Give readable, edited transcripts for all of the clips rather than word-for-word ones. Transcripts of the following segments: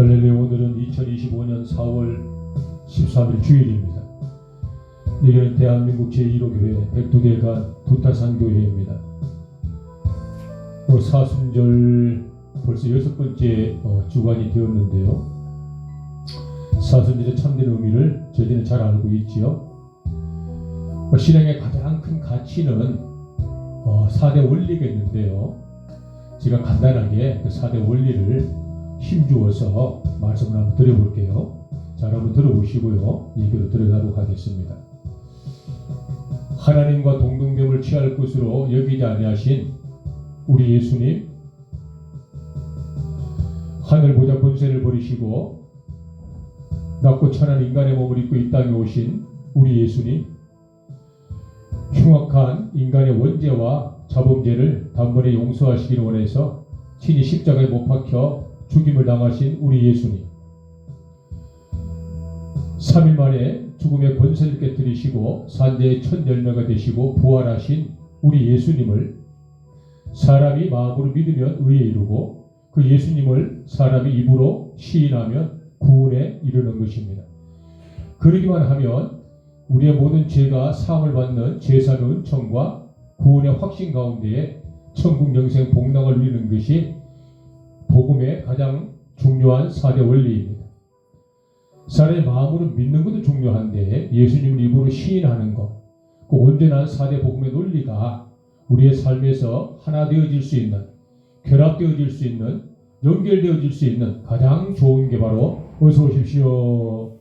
할렐루야. 오늘은 2025년 4월 13일 주일입니다. 여기는 대한민국 제1호교회 백두대간 두타산교회입니다. 사순절 벌써 6번째 주간이 되었는데요. 사순절의 참된 의미를 저희는 잘 알고 있지요. 신앙의 가장 큰 가치는 4대 원리가 있는데요. 제가 간단하게 그 4대 원리를 힘주어서 말씀을 한번 드려볼게요. 자, 한번 들어보시고요. 얘기로 들어가도록 하겠습니다. 하나님과 동등됨을 취할 것으로 여기지 아니하신 우리 예수님, 하늘 보좌 권세를 버리시고 낮고 천한 인간의 몸을 입고 이 땅에 오신 우리 예수님, 흉악한 인간의 원죄와 자범죄를 단번에 용서하시기를 원해서 친히 십자가에 못 박혀 죽임을 당하신 우리 예수님, 3일 만에 죽음의 권세를 깨뜨리시고 산재의 첫 열매가 되시고 부활하신 우리 예수님을 사람이 마음으로 믿으면 의에 이르고 그 예수님을 사람이 입으로 시인하면 구원에 이르는 것입니다. 그러기만 하면 우리의 모든 죄가 사함을 받는 제사의 은총과 구원의 확신 가운데에 천국 영생 복락을 누리는 것이 복음의 가장 중요한 4대 원리입니다. 사람의 마음으로 믿는 것도 중요한데 예수님을 입으로 시인하는 것, 그 온전한 4대 복음의 논리가 우리의 삶에서 하나 되어질 수 있는, 결합되어질 수 있는, 연결되어질 수 있는 가장 좋은 게 바로 어서 오십시오.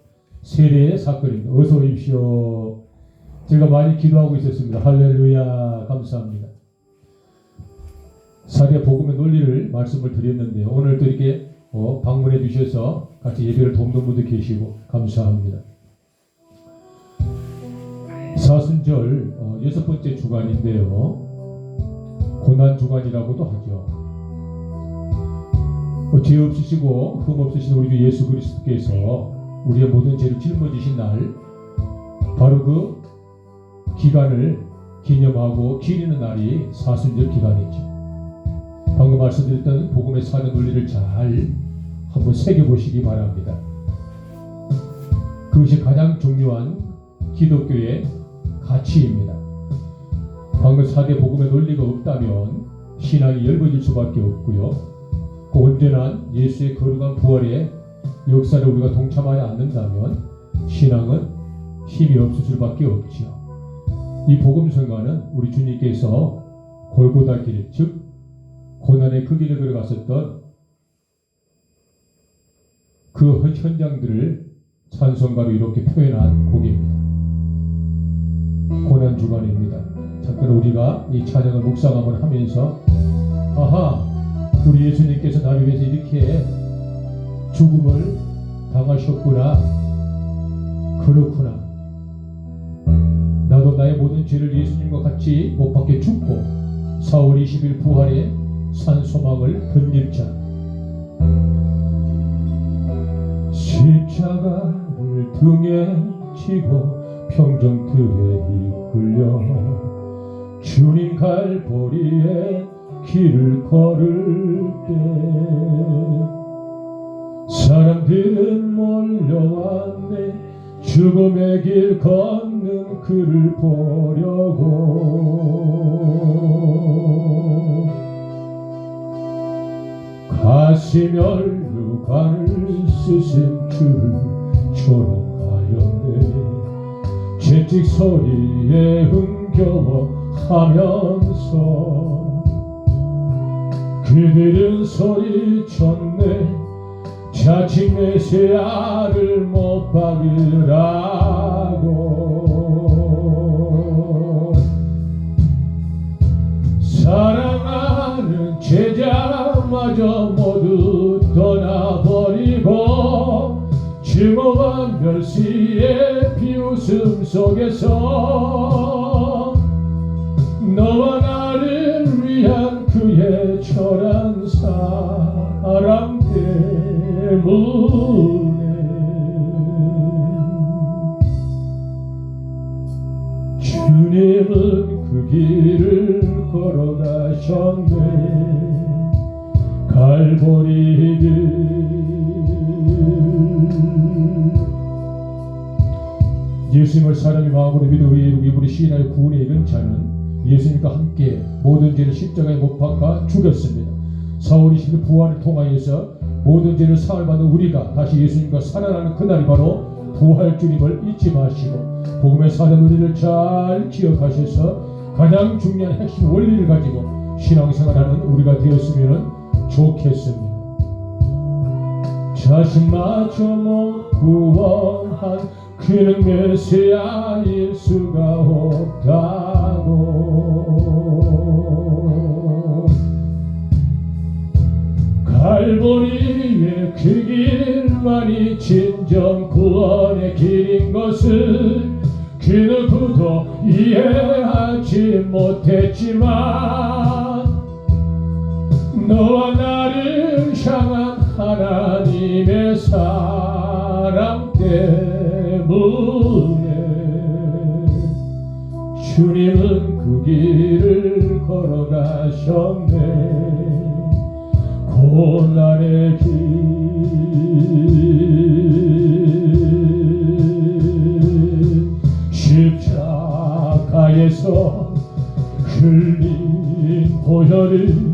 세례의 사건입니다. 어서 오십시오. 제가 많이 기도하고 있었습니다. 할렐루야. 감사합니다. 4대 복음의 논리를 말씀을 드렸는데요. 오늘 또 이렇게 방문해 주셔서 같이 예배를 돕는 분도 계시고 감사합니다. 사순절 6번째 주간인데요. 고난 주간이라고도 하죠. 죄 없으시고 흠 없으신 우리 주 예수 그리스도께서 우리의 모든 죄를 짊어지신 날, 바로 그 기간을 기념하고 기리는 날이 사순절 기간이죠. 방금 말씀드렸던 복음의 4대 논리를 잘 한번 새겨보시기 바랍니다. 그것이 가장 중요한 기독교의 가치입니다. 방금 4대 복음의 논리가 없다면 신앙이 엷어질 수밖에 없고요. 그 온전한 예수의 거룩한 부활의 역사를 우리가 동참하지 않는다면 신앙은 힘이 없을 수밖에 없지요. 이 복음성가는 우리 주님께서 골고다 길, 즉 고난의 그 길을 걸어갔었던 그 현장들을 찬송가로 이렇게 표현한 곡입니다. 고난 주간입니다. 잠깐 우리가 이 찬양을 묵상함을 하면서 아하, 우리 예수님께서 나를 위해서 이렇게 죽음을 당하셨구나. 그렇구나. 나도 나의 모든 죄를 예수님과 같이 못 박혀 죽고 4월 20일 부활의 산 소망을 덧입자. 십자가를 등에 지고 평정들에 이끌려 주님 갈보리에 길을 걸을 때 사람들은 몰려왔네. 죽음의 길 걷는 그를 보려고 가시면류관을 쓰신 주를 조롱하였네. 채찍 소리에 흥겨워하면서 그들은 소리쳤네. 자칭 메시아를 못 박으라고. 사랑하는 제자마저 모두 떠나버리고 증오와 멸시의 비웃음 속에서 너와 나를 위한 그의 철한 사랑 때문에 주님은 그 길을 걸어가셨네. 갈보리 길 예수님을 사람이 마음으로 믿어 의에 이르고 입으로 시인하여 구원에 이른 자는 예수님과 함께 모든 죄를 십자가에 못 박아 죽였습니다. 사울이 실 부활을 통하여서 모든 죄를 사함을 받는 우리가 다시 예수님과 살아나는 그날이 바로 부활주님을 잊지 마시고 복음의 사는 우리를 잘 기억하셔서 가장 중요한 핵심 원리를 가지고 신앙생활하는 우리가 되었으면 좋겠습니다. 자신마저 못 구원한 그는 메시아일 수가 없다고. 갈보리의 그 길만이 진정 구원의 길인 것을 그 누구도 이해하지 못했지만 너와 나를 향한 하나님의 사랑 때문에 주님은 그 길을 걸어가셨네. 고난의 길 십자가에서 흘린 보혈을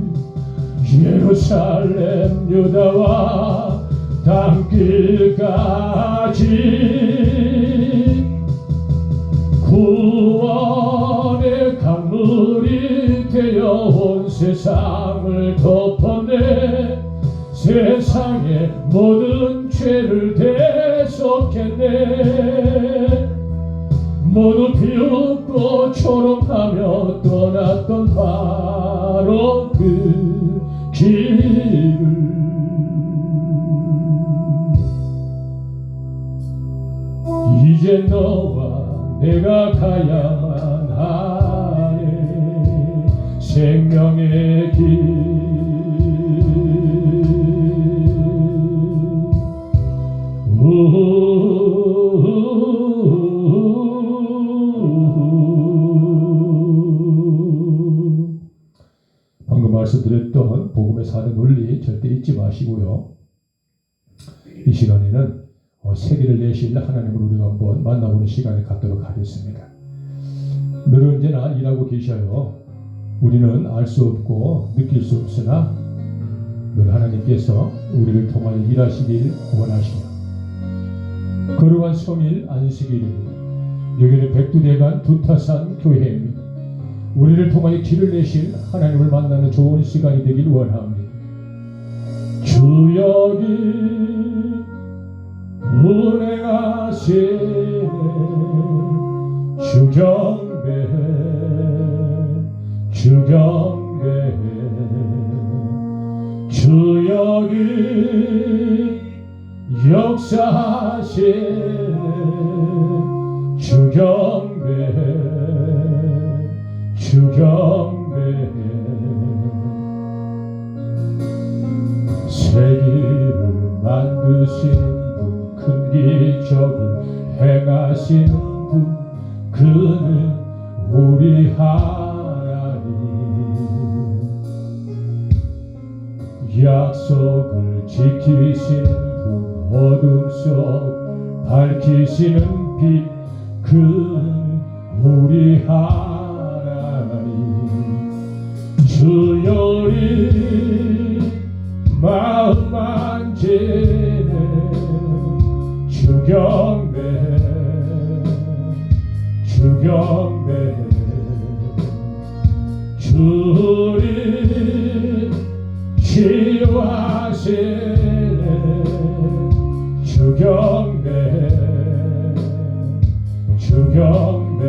예루살렘 유다와 땅끝까지 구원의 강물이 되어 온 세상을 덮어내 세상의 모든 죄를 대속했네. 모두 비웃고 초롱하며 떠났던 바로 그 길을 이제 너와 내가 가야만 하네. 생명의 길 방금 말씀드렸던 복음의 사는 논리 절대 잊지 마시고요. 이 시간에는 세계를 내실 하나님을 우리가 한번 만나보는 시간을 갖도록 하겠습니다. 늘 언제나 일하고 계셔요. 우리는 알 수 없고 느낄 수 없으나 늘 하나님께서 우리를 통하여 일하시길 원하시며 거룩한 성일 안식일입니다. 여기는 백두대간 두타산 교회입니다. 우리를 통하여 길을 내실 하나님을 만나는 좋은 시간이 되길 원합니다. 주 여기 운행하시네. 주경배 주경배 주 여기 역사하시네. 주경배 주경배 세계를 만드시는 큰 기적을 행하시는 분 그는 우리 하나님. 약속을 지키시는 분 어둠 속 밝히시는 빛 그는 우리 하나님. 주여리 마음 만지네. 주경배 주경배 주를 치유하시네. 주경배 주경배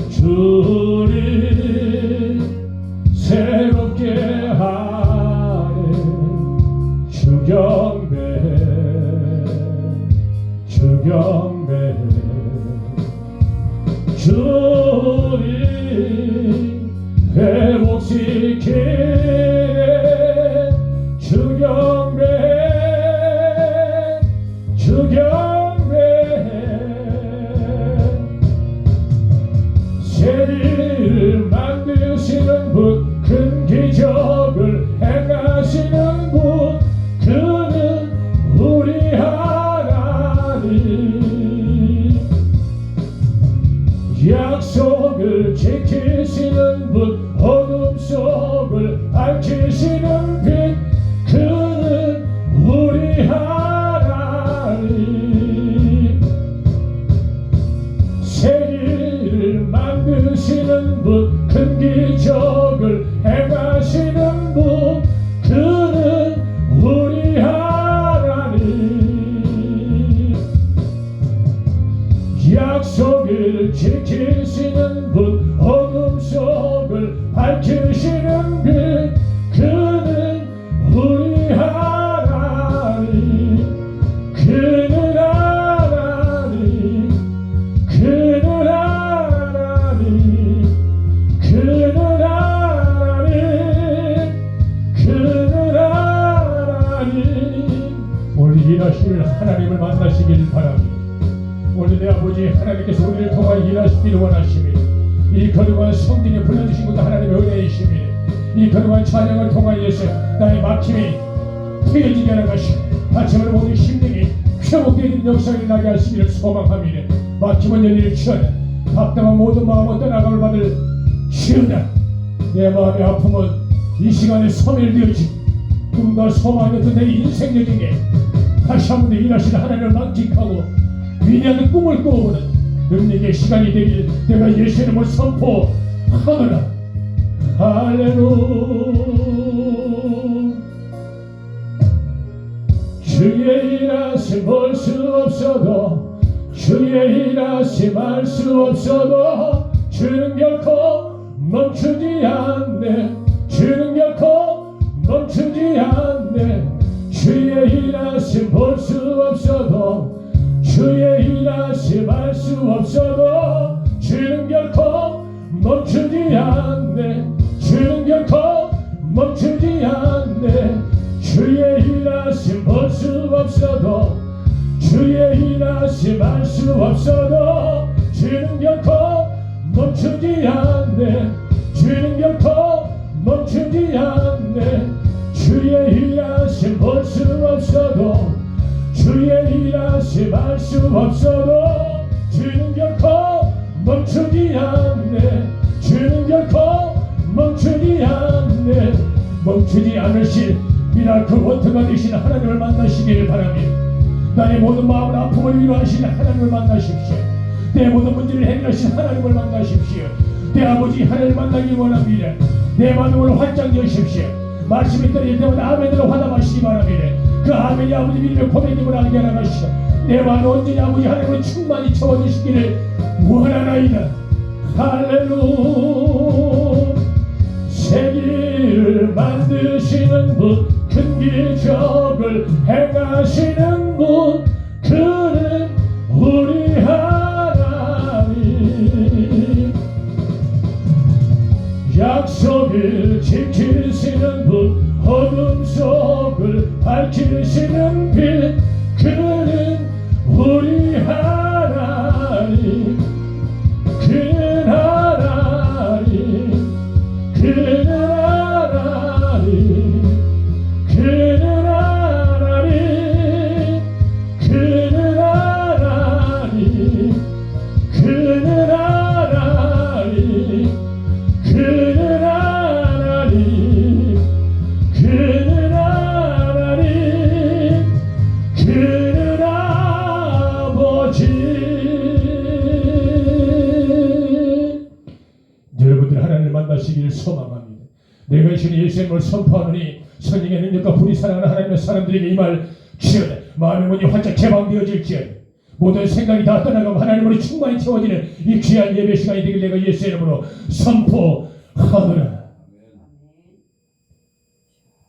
주를 새롭게 하네. 주경배 주경배 주를 회복시키네. 주경배 주경배 세리를 만드시는 분 큰 기적을 행하시는 분 그는 우리 하나님. 지키시는 분, 어둠 속을 밝히시는 빛, 그는 우리 하나님. 세계를 만드시는 분, 큰 기적을 행하시는 분, 그는 우리 하나님. 약속을 지키시는 분, 어둠 속을 밝히시는 빛, 그는 우리 하나님. 그는 하나님, 그는 하나님, 그는 하나님, 그는 하나님. 오늘 일하실 하나님을 만나시길 바랍니다. 오늘 내 아버지 하나님께서 우리를 통하여 일하시기를 원하십니다. 이 거룩한 성전에 불러주신 것도 하나님의 은혜이십니다. 이 거룩한 찬양을 통하여서 나의 막힘이 트여지게 하는 것이 아침을 모든 심령이 회복되는 역사를 나게 하시기를 소망합니다. 막힘은 연일을 취하다 답답한 모든 마음을 떠나감을 받을 시은다. 내 마음의 아픔은 이 시간에 소멸되어지고 꿈과 소망이었던 내 인생 여정에 다시 한 번 더 일하시는 하나님을 만끽하고 위대한 꿈을 꾸어보는 능력의 시간이 되길 내가 예수의 이름을 선포하노라. 할렐루야. 주의 일하심 볼 수 없어도, 주의 일하심 알 수 없어도 주는 결코 멈추지 않네. 주는 결코 멈추지 않네. 주의 일하심 볼 수 없어도, 주의 일하심 알 수 없어도 주는 결코 멈추지 않네. 주는 결코 멈추지 않네. 주의 일하심 볼 수 없어도, 주의 일하심 알 수 없어도 주는 결코 멈추지 않네. 주는 결코 멈추지 않네. 주의 일하심 볼 수 없어도, 주의 일하심 알 수 없어도 주는 결코 멈추지 않네. 주는 결코 멈추지 않네. 멈추지 않으실 미라클 워터가 되신 하나님을 만나시기를 바랍니다. 나의 모든 마음을 아픔을 위로하시는 하나님을 만나십시오. 내 모든 문제를 해결하신 하나님을 만나십시오. 내 아버지 하나님을 만나기 원합니다. 내 마음을 활짝 여십시오. 말씀이 떨어질 때마다 아멘으로 화답하시기 바랍니다. 그 아멘이 아버지 믿음의 고백임을 알게 하라 하시오. 내 마음을 온전히 아버지 하나님으로 충만히 채워주시기를 원하나이다. 할렐루야. 세계를 만드시는 분, 큰 기적을 행하시는 분, 그는 우리 하나님. 약속을 지키시는 분, 어둠 속을 밝히시는 빛, 그는 우리 하나님. 그는 하나님, 그는 하나님, 그는 하나님, 그는 하나님, 그는 하나님, 그는 하나님, 그는 하나님, 그는 아버지. 여러분들 하나님을 만나시기를 소망합니다. 내가 이 시간에 예수의 이름을 선포하노니 성령의 능력과 불이 사랑하는 하나님의 사람들에게 이 말 주여다. 마음의 문이 활짝 개방되어질지어다. 모든 생각이 다 떠나가고 하나님으로 충만히 채워지는 이 귀한 예배 시간이 되길 내가 예수의 이름으로 선포하노라.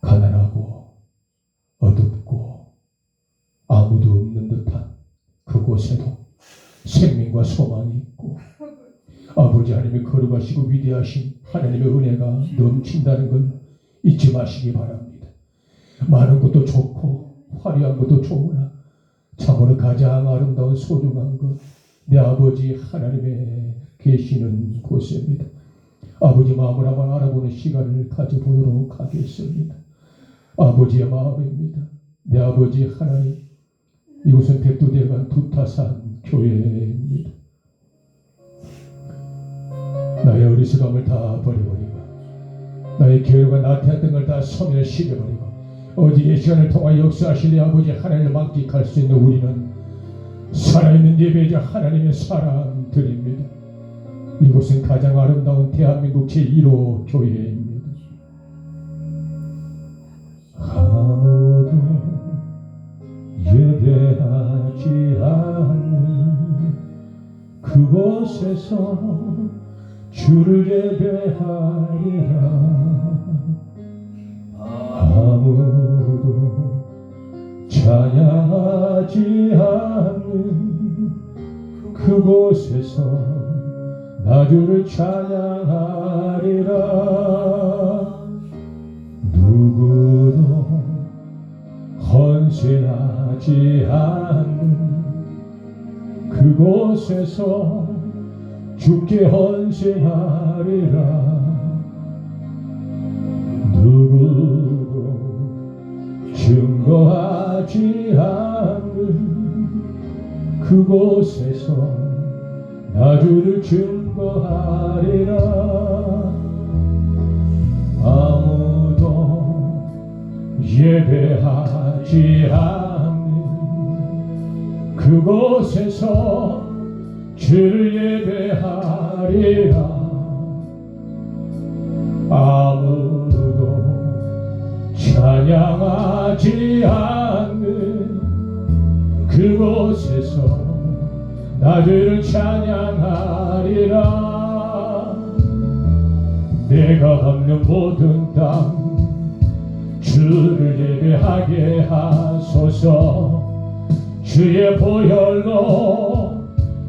가난하고 어둡고 아무도 없는 듯한 그곳에도 생명과 소망이 있고 아버지 하나님의 거룩하시고 위대하신 하나님의 은혜가 넘친다는 걸 잊지 마시기 바랍니다. 많은 것도 좋고 화려한 것도 좋으나 참으로 가장 아름다운 소중한 것 내 아버지 하나님의 계시는 곳입니다. 아버지 마음을 한번 알아보는 시간을 가져보도록 하겠습니다. 아버지의 마음입니다. 내 아버지 하나님, 이곳은 백두대간 두타산 교회입니다. 나의 어리석음을 다 버려버리고 나의 게으름과 나태했던 걸 다 소멸시켜버리고 오직 이 시간을 통하여 역사하시니 아버지 하나님을 만끽할 수 있는 우리는 살아있는 예배자 하나님의 사람들입니다. 이곳은 가장 아름다운 대한민국 제1호 교회입니다. 아무도 예배하지 않는 그곳에서 주를 예배하리라. 아무도 찬양하지 않는 그곳에서 나 주를 찬양하리라. 누구도 헌신하지 않는 그곳에서 주께 헌신하리라. 누구도 증거하지 않는 그곳에서 나 주를 증거하리라. 아무도 예배하지 않는 그곳에서 주를 예배하리라. 아무도 찬양하지 않는 그곳에서 나 주를 찬양하리라. 내가 밟는 모든 땅 주를 예배하게 하소서. 주의 보혈로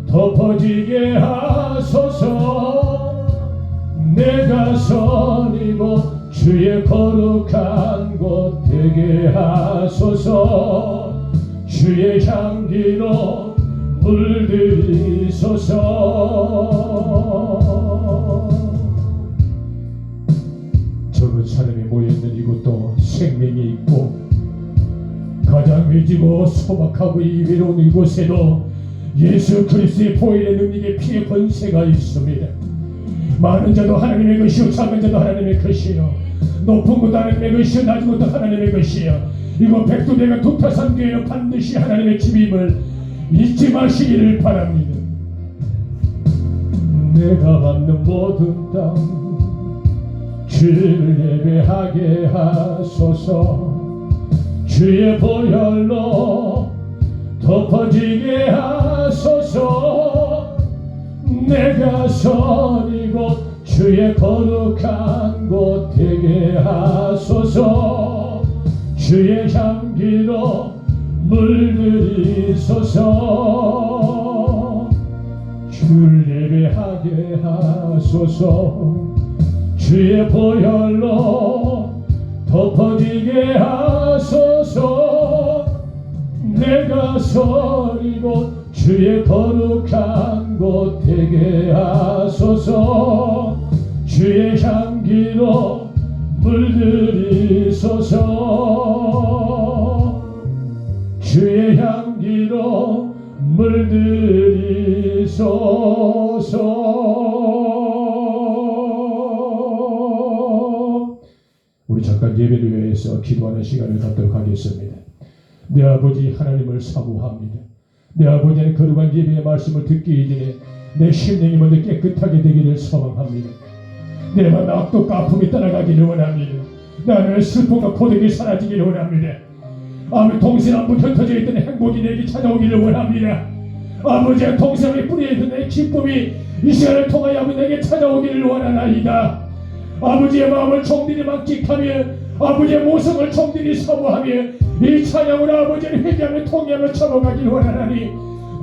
덮어지게 하소서. 내가 선이고 주의 거룩한 곳 되게 하소서. 주의 향기로 물들이소서. 적은 사람이 모여있는 이곳도 생명이 있고 가장 외지고 소박하고 이 외로운 이곳에도 예수 그리스도의 보혈의 능력의 피의 권세가 있습니다. 많은 자도 하나님의 것이요 작은 자도 하나님의 것이요 높은 것도 하나님의 것이요 낮은 것도 하나님의 것이요 이곳 백두대가 도타산 교회는 반드시 하나님의 집임을 잊지 마시기를 바랍니다. 내가 받는 모든 땅 주를 예배하게 하소서. 주의 보혈로 덮어지게 하소서. 내가 선이고 주의 거룩한 곳 되게 하소서. 주의 향기로 물들이소서. 주를 예배하게 하소서. 주의 보혈로 덮어지게 하소서. 내가 선이고 주의 거룩한 곳 되게 하소서. 주의 향기로 물들이소서. 주의 향기로 물들이소서. 우리 잠깐 예배를 위해서 기도하는 시간을 갖도록 하겠습니다. 내 아버지 하나님을 사모합니다. 내 아버지의 거룩한 예배의 말씀을 듣기 이전에 내 심령이 먼저 깨끗하게 되기를 소망합니다. 내 맘 악독과 아픔이 떠나가기를 원합니다. 내 안에 슬픔과 고독이 사라지기를 원합니다. 아버지 동서남북 흩어져 있던 행복이 내게 찾아오기를 원합니다. 아버지의 동서남북 뿌리에 있던 내 기쁨이 이 시간을 통하여 아버지 내게 찾아오기를 원하나이다. 아버지의 마음을 종들이 만끽하며 아버지의 모습을 종들이 사모하며 이 찬양으로 아버지를 회개하며 통회하며 참아가기를 원하나니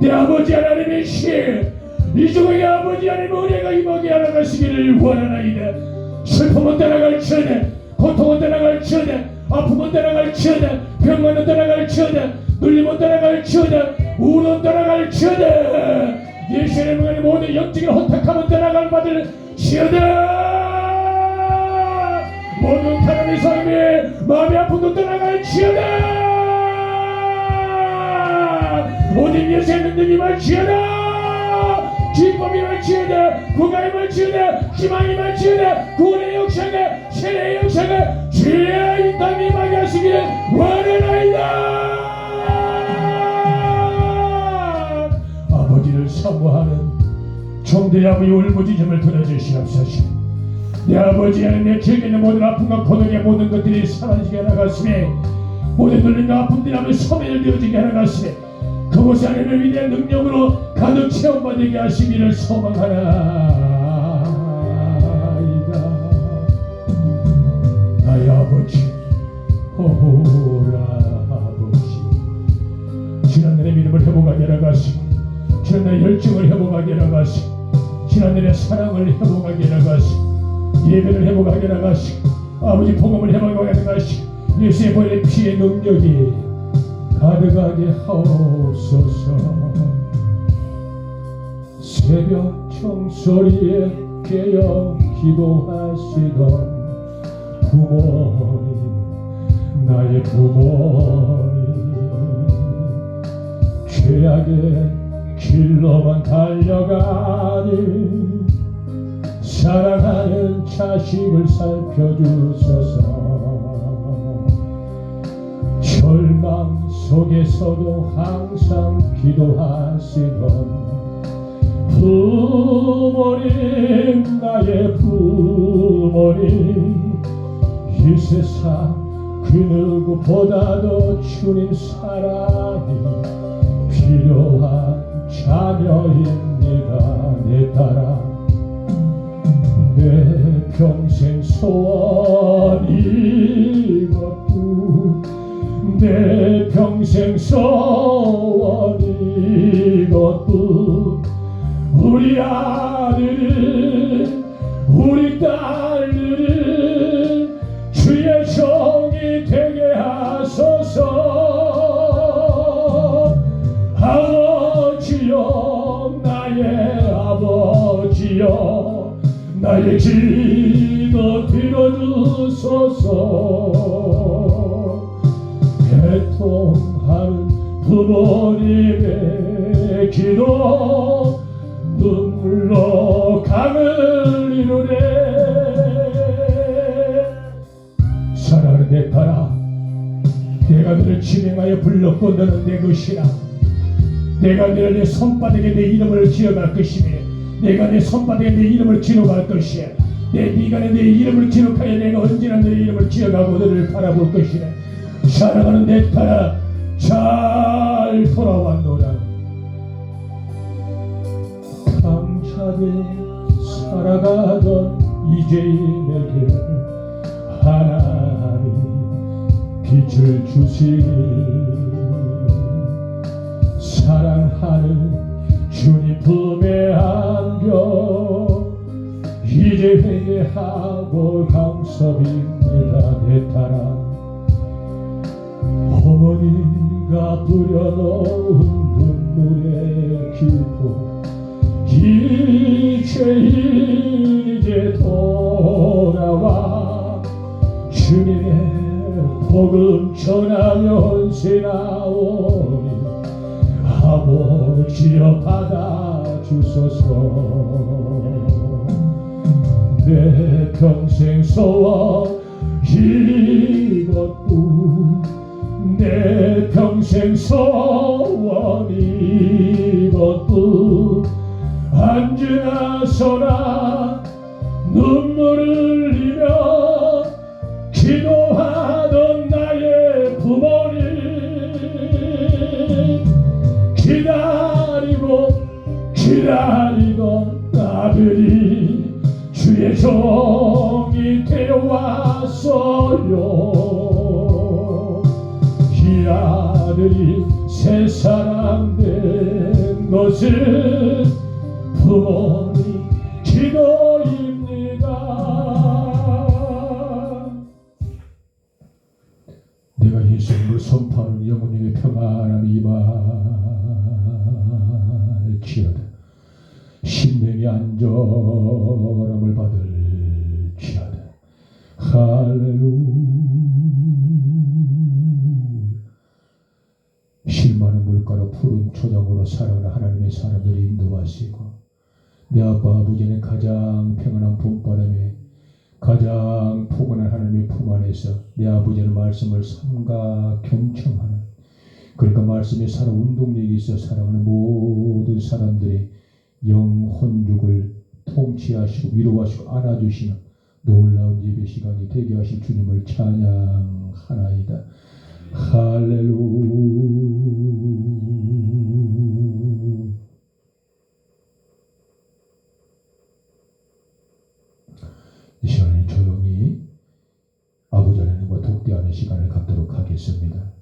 내 아버지 하나님의 이 중에 아버지 하나님의 은혜가 임하게 알아가시기를 원하나이다. 슬픔은 떠나갈지어다. 고통은 떠나갈지어다. 아픔은 떠나갈지어다. 병만은 떠나갈지어다. 눌림은 떠나갈지어다. 우울은 떠나갈지어다. 예수의 명의 모든 영적인 혼탁함은 떠나갈 받을지어다. 모든 사람의 삶에 마음의 아픔도 떠나갈지어다. 모든 예수의 능력이 말지어다. 기쁨이 넘치우되 구감이 넘치우되 희망이 넘치우되 구원의 역사가 세례의 역사가 주의 이 땅에 임하시기를 원하나이다. 아버지를 사모하는 종들의 아버지 울부짖음을 들어주시옵소서. 내 아버지 안에 내 기억에 있는 모든 아픔과 고통의 모든 것들이 사라지게 하나갔으며 모든 눌림과 아픔들이 아버지 소멸을 되어지게 하나갔으며 그곳 안에는 위대한 능력으로 가득 체험받게 하시기를 소망하나이다. 나의 아버지 오라 아버지 지난날의 믿음을 회복하게 하나가시고 지난날의 열정을 회복하게 하나가시고 지난날의 사랑을 회복하게 하나가시고 예배를 회복하게 하나가시고 아버지 복음을 회복하게 하나가시고 예수의 보혈의 피의 능력이 가득하게 하옵소서. 새벽 청소리에 깨어 기도하시던 부모님 나의 부모님 죄악의 길로만 달려가니 사랑하는 자식을 살펴주소서. 절망 속에서도 항상 기도하시던 부모님 나의 부모님 이 세상 그 누구보다도 주님 사랑이 필요한 자녀입니다. 내 딸아 내 평생 소원 이것뿐 내 평생 소원 이것뿐 우리 아들은 우리 딸들은 주의 종이 되게 하소서. 아버지여 나의 아버지여 나의 기도 들어주소서. 애통하는 부모님의 기도 눈물로 강을 이루네. 사랑하는 내 딸아 내가 너를 진행하여 불렀고 너는 내 것이라. 내가 너를 내 손바닥에 내 이름을 지어갈 것이며 내가 내 손바닥에 내 이름을 기록할 것이야. 내 미간에 내 이름을 기록하여 내가 언제나 너의 이름을 기억하고 너를 바라볼 것이네. 사랑하는 내 딸아 잘 돌아왔노라. 감사하게 살아가던 이제인에게 하나님 빛을 주시니 사랑하는 주님 품에 안겨 이제 회개하고 강섭입니다. 내 딸아 어머니가 뿌려놓은 눈물의 기도 이 죄인 이제 돌아와 주님의 복음 전하며 새나오니 아버지여 받아주소서. 내 평생 소원 이것뿐 내 평생 소원 이것뿐 앉으나서나 눈물을 흘리며 기도하던 나의 부모님 기다리던 아들이 주의 종이 되어왔어요. 이 아들이 새 사람 된 것은 부모님 기도입니다. 내가 예수님을 선포하는 영혼에게 평안함이 임할지어다. 심령이 안전함을 받을지어다. 할렐루야. 실만한 물가로 푸른 초장으로 살아가는 하나님의 사람들을 인도하시고 내 아빠 아버지는 가장 평안한 봄바람에 가장 포근한 하나님의 품 안에서 내 아버지는 말씀을 삼가 경청하는, 그러니까 말씀에 살아 운동력이 있어 사랑하는 모든 사람들의 영혼육을 통치하시고 위로하시고 안아주시는 놀라운 예배 시간이 되게 하실 주님을 찬양하나이다. 할렐루야. 이 시간에 조용히 아버지 하나님과 독대하는 시간을 갖도록 하겠습니다.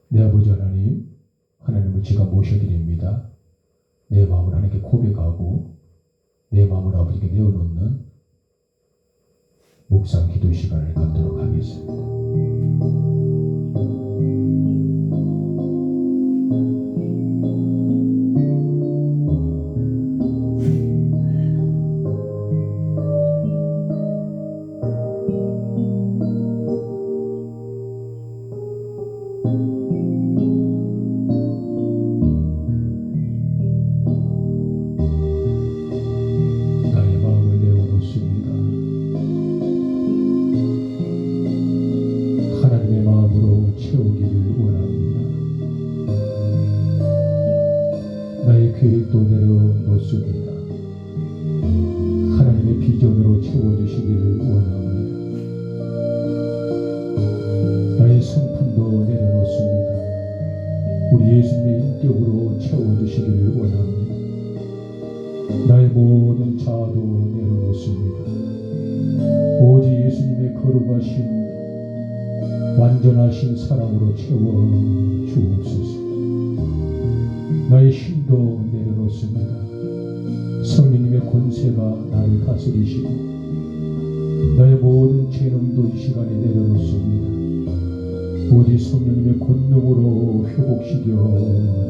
내 아버지 하나님, 하나님을 제가 모셔드립니다. 내 마음을 하나님께 고백하고 내 마음을 아버지께 내어놓는 묵상 기도 시간을 갖도록 하겠습니다. 계획도 내려놓습니다. 하나님의 비전으로 채워주시기를 원합니다. 나의 성품도 내려놓습니다. 우리 예수님의 인격으로 채워주시기를 원합니다. 나의 모든 자아도 내려놓습니다. 오직 예수님의 거룩하신 완전하신 사랑으로 채워주옵소서. 나의 힘도 내려놓습니다. 성령님의 권세가 나를 다스리시고 나의 모든 재능도 이 시간에 내려놓습니다. 오직 성령님의 권능으로 회복시켜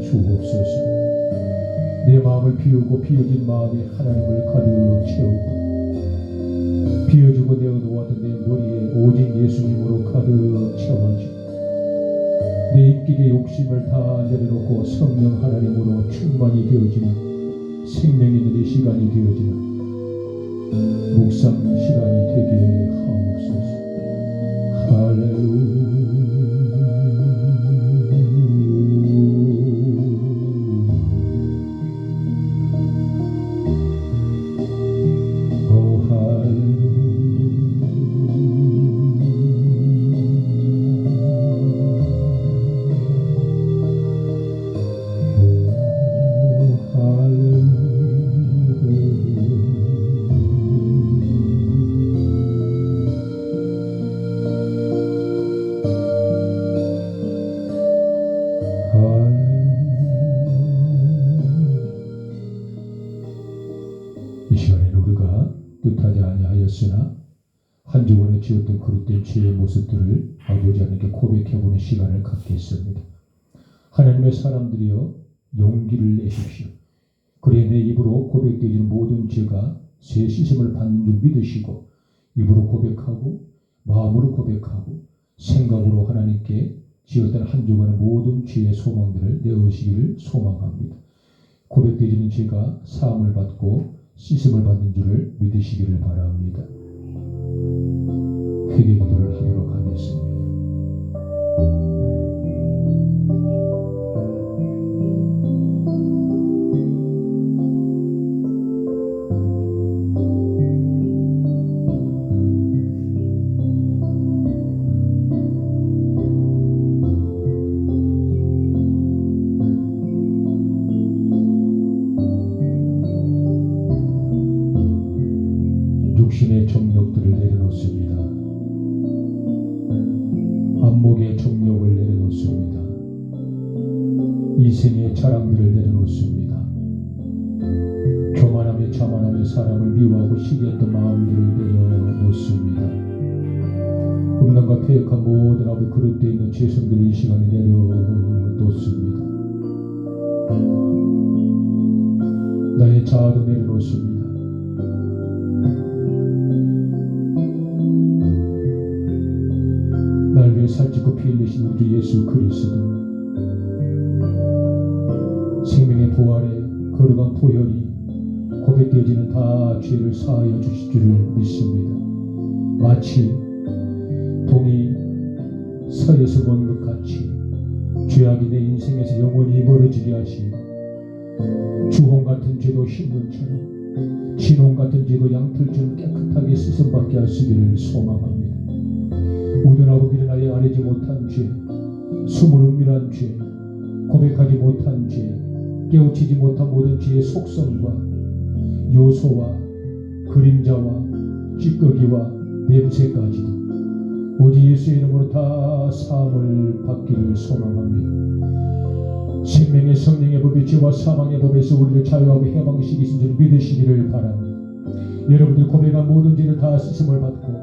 주옵소서. 내 마음을 비우고 비어진 마음에 하나님을 가득 채우고 비어주고 내어놓았던 내 머리에 오직 예수님으로 가득 채워주고 내 인격의 욕심을 다 내려놓고 성령 하나님으로 충만히 되어지는 생명이 있는 이 시간이 되어지는 묵상 시간이 되게 하옵소서. 할렐루야. 이 시간에는 우리가 뜻하지 아니하였으나 한 주간에 지었던 그릇된 죄의 모습들을 아버지 하나님께 고백해보는 시간을 갖겠습니다. 하나님의 사람들이여 용기를 내십시오. 그래 내 입으로 고백되어지는 모든 죄가 새 씻음을 받는 줄 믿으시고 입으로 고백하고 마음으로 고백하고 생각으로 하나님께 지었던 한 주간의 모든 죄의 소망들을 내어시기를 소망합니다. 고백되어지는 죄가 사함을 받고 씻음을 받는 줄을 믿으시기를 바랍니다. 회개 기도를 하도록 하겠습니다. 육신의 정욕들을 내려놓습니다. 안목의 정욕을 내려놓습니다. 이생의 자랑들을 내려놓습니다. 교만함에 자만함에 사람을 미워하고 시기했던 마음들을 내려놓습니다. 음란과 폐역한 모든 아버지 그릇되어 있는 죄성들을 이 시간에 내려놓습니다. 나의 자아도 내려놓습니다. 날 위해 살찌고 피 흘리신 우리 예수 그리스도, 생명의 부활에 거룩한 보혈이 고백되어지는 다 죄를 사하여 주실 줄을 믿습니다. 마치 동이 서에서 본 것 같이 죄악이 내 인생에서 영원히 멀어지게 하시고 주홍 같은 죄도 흰눈처럼 진홍 같은 죄도 양털처럼 깨끗하게 씻음받게 하시기를 소망합니다. 우둔하고 미련하여 아뢰지 못한 죄, 숨을 은밀한 죄, 고백하지 못한 죄, 깨우치지 못한 모든 죄의 속성과 요소와 그림자와 찌꺼기와 냄새까지도 오직 예수의 이름으로 다 사함을 받기를 소망합니다. 생명의 성령의 법이 죄와 사망의 법에서 우리를 자유하고 해방시키신 줄 믿으시기를 바랍니다. 여러분들 고백한 모든 죄를 다 씻음을 받고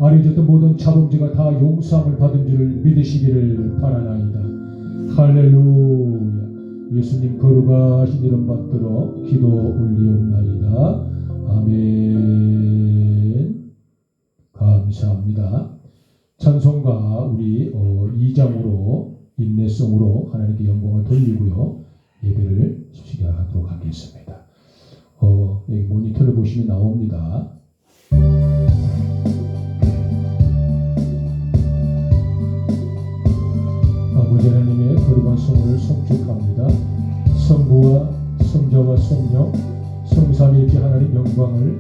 아뢰졌던 모든 자범죄가 다 용서함을 받은 줄을 믿으시기를 바라나이다. 할렐루야. 예수님 거룩하신 이름 받들어 기도 올리옵나이다. 아멘. 감사합니다. 찬송가 우리 2장으로 인내성으로 하나님께 영광을 돌리고요. 예배를 시작하도록 하겠습니다. 여기 모니터를 보시면 나옵니다. 아버지 하나님의 거룩한 성을 송축합니다. 성부와 성자와 성령 성삼위일체 하나님 영광을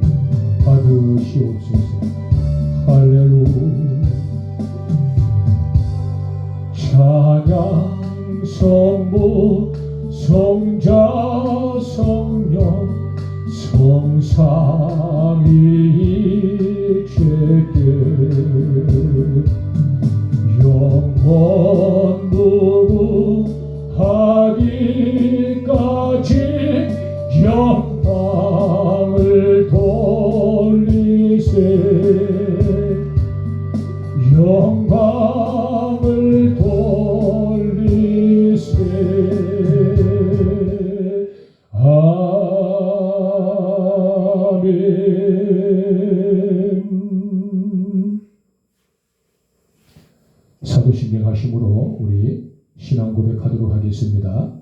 받으시옵소서. 할렐루야. 찬양 성부 성자 성령 성삼위일체께 영원 무궁하기까지 영광을 돌리세. 영광을 돌리세. 아멘. 사도신경 하심으로 우리 신앙 고백하도록 하겠습니다.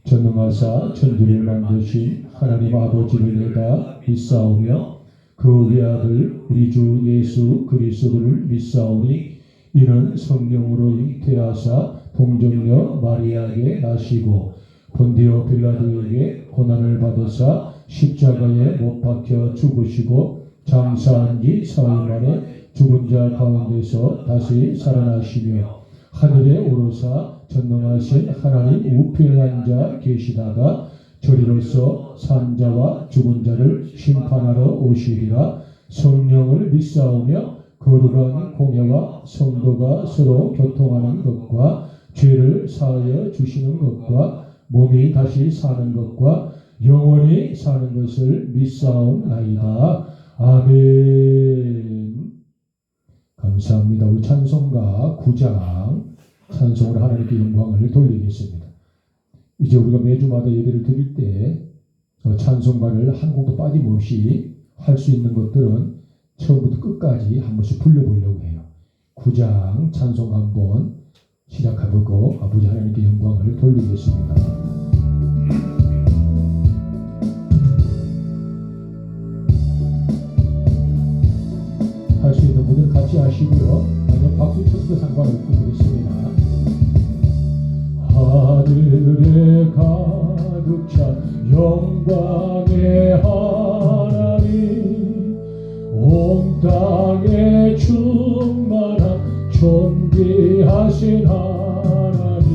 전능하사 천지를 만드신 하나님 아버지를 내가 믿사오며 그 외아들 우리 주 예수 그리스도를 믿사오니 이는 성령으로 잉태하사 동정녀 마리아에게 나시고 본디오 빌라도에게 고난을 받으사 십자가에 못 박혀 죽으시고 장사한 지 사흘 만에 죽은 자 가운데서 다시 살아나시며 하늘에 오르사 전능하신 하나님 우편에 앉아 계시다가 저리로서 산자와 죽은 자를 심판하러 오시리라. 성령을 믿사오며 거룩한 공예와 성도가 서로 교통하는 것과 죄를 사하여 주시는 것과 몸이 다시 사는 것과 영원히 사는 것을 믿사옵나이다. 아멘. 감사합니다. 우리 찬송가 9장 찬송으로 하나님께 영광을 돌리겠습니다. 이제 우리가 매주마다 예배를 드릴 때 찬송가를 한 곡도 빠짐없이 할 수 있는 것들은 처음부터 끝까지 한 번씩 불러보려고 해요. 9장 찬송가 한번 시작해보고 아버지 하나님께 영광을 돌리겠습니다. 할 수 있는 분들 같이 하시고요. 아니면 박수 쳐도 상관없고 그렇습니다. 하늘에 가득 찬 영광의 하나님 온 땅에 충만한 존귀하신 하나님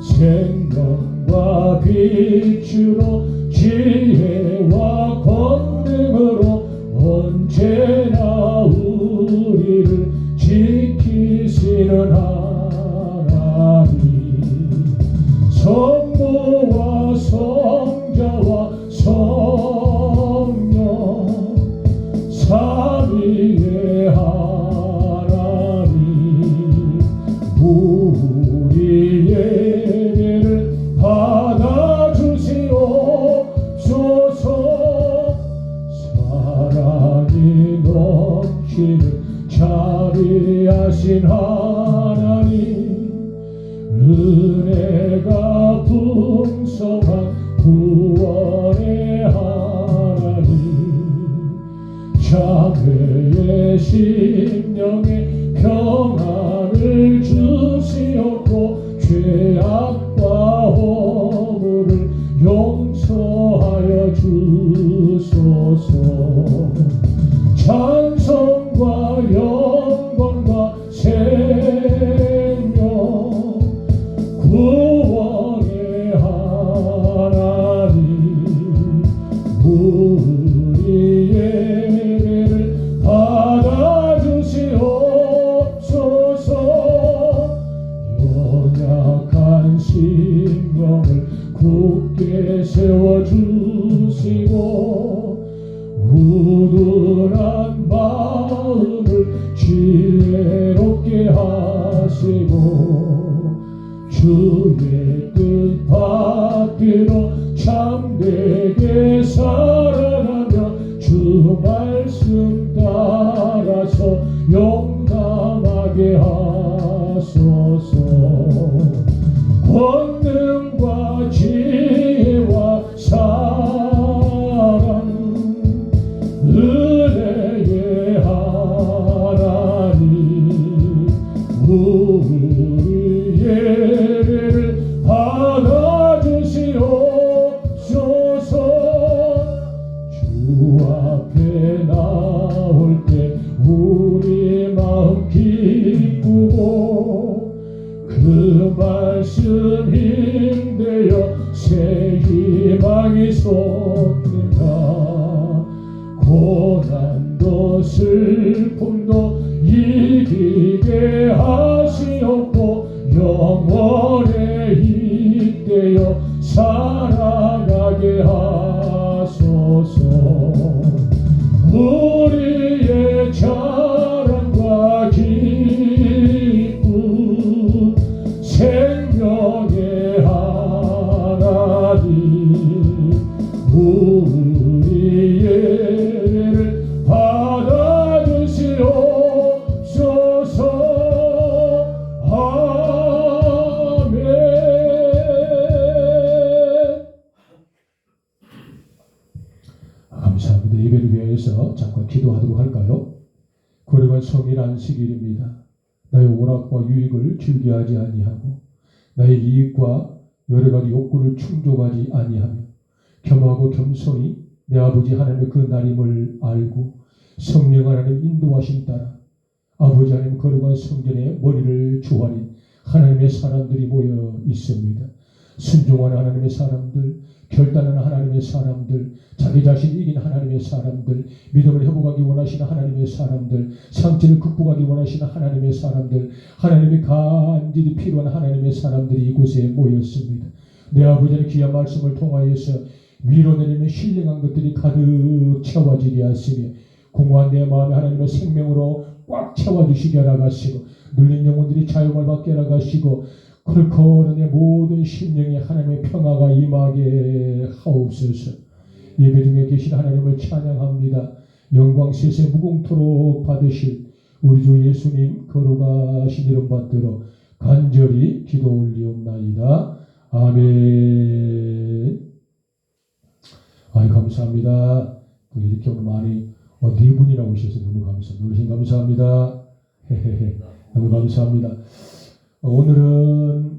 생명과 빛으로 지혜와 권능으로 언제나 우리를 지키시는 하나님 성부와 성자와 성령 삼위의 하나님 우리 예배를 받아주시옵소서. 사랑이 넘치는 자비하신 하나님 은혜가 풍성한 구원의 하나님 심령에 평안을 주시옵고 죄악과 허물을 용서하여 주소서. 찬송과 영광과 생명 구원의 하나님, 우리의 예배를 받아주시옵소서. 연약한 심령을 굳게 세워주시고 우둔한 마음을 지혜롭게 하시고 주의 뜻 받들어 참되게 살아가며 주 말씀 따라서 용감하게 하소서. 권능과 지혜와 사랑 은혜의 하나님, 우리 예배를 받아주시옵소서. 주 앞에 나올 때 우리 마음 기쁘고 그 말씀 힘되어 새 희망이 솟는다. 고난도 슬픔도 이기게 하시옵고 영원에 잇대어 살아가게 하소서. 우리의 자랑과 기쁨 생명의 하나님, 우리 예배를 받아주시옵소서. 아멘. 감사합니다. 예배를 위해서 잠깐 기도하도록 할까요? 거룩한 성일 안식일입니다. 나의 오락과 유익을 즐겨하지 아니하고 나의 이익과 여러 가지 욕구를 충족하지 아니하며 겸하고 겸손히 내 아버지 하나님의 그 날임을 알고 성령 하나님 인도하심 따라 아버지 하나님 거룩한 성전에 머리를 조아린 하나님의 사람들이 모여 있습니다. 순종하는 하나님의 사람들, 결단하는 하나님의 사람들, 자기 자신 이긴 하나님의 사람들, 믿음을 회복하기 원하시는 하나님의 사람들, 상처를 극복하기 원하시는 하나님의 사람들, 하나님이 간절히 필요한 하나님의 사람들이 이곳에 모였습니다. 내 아버지의 귀한 말씀을 통하여서 위로 내리는 신령한 것들이 가득 채워지게 하시며 공허한 내 마음에 하나님의 생명으로 꽉 채워주시게 하라가시고 눌린 영혼들이 자유를 받게 하라가시고 컬컬한 내 모든 심령에 하나님의 평화가 임하게 하옵소서. 예배 중에 계신 하나님을 찬양합니다. 영광 세세 무궁토록 받으실 우리 주 예수님 거룩하신 이름 받들어 간절히 기도 올리옵나이다. 아멘. 아이 감사합니다. 또 이렇게 오늘 많이 네 분이나 오셔서 너무 감사합니다. 어르신 감사합니다. 너무 감사합니다. 오늘은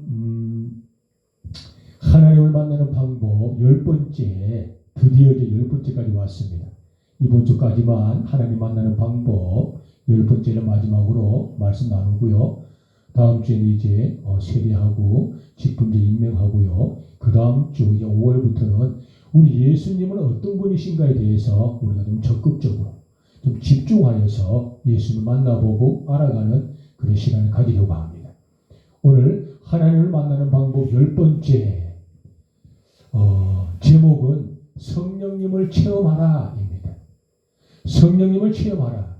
하나님을 만나는 방법 10번째, 드디어 이제 10번째까지 왔습니다. 이번 주까지만 하나님 만나는 방법 10번째를 마지막으로 말씀 나누고요. 다음 주에는 이제 세례하고 직분제 임명하고요. 그 다음 주 이제 5월부터는 우리 예수님은 어떤 분이신가에 대해서 우리가 좀 적극적으로 좀 집중하여서 예수님을 만나보고 알아가는 그런 시간을 가지려고 합니다. 오늘 하나님을 만나는 방법 10번째 제목은 성령님을 체험하라입니다. 성령님을 체험하라.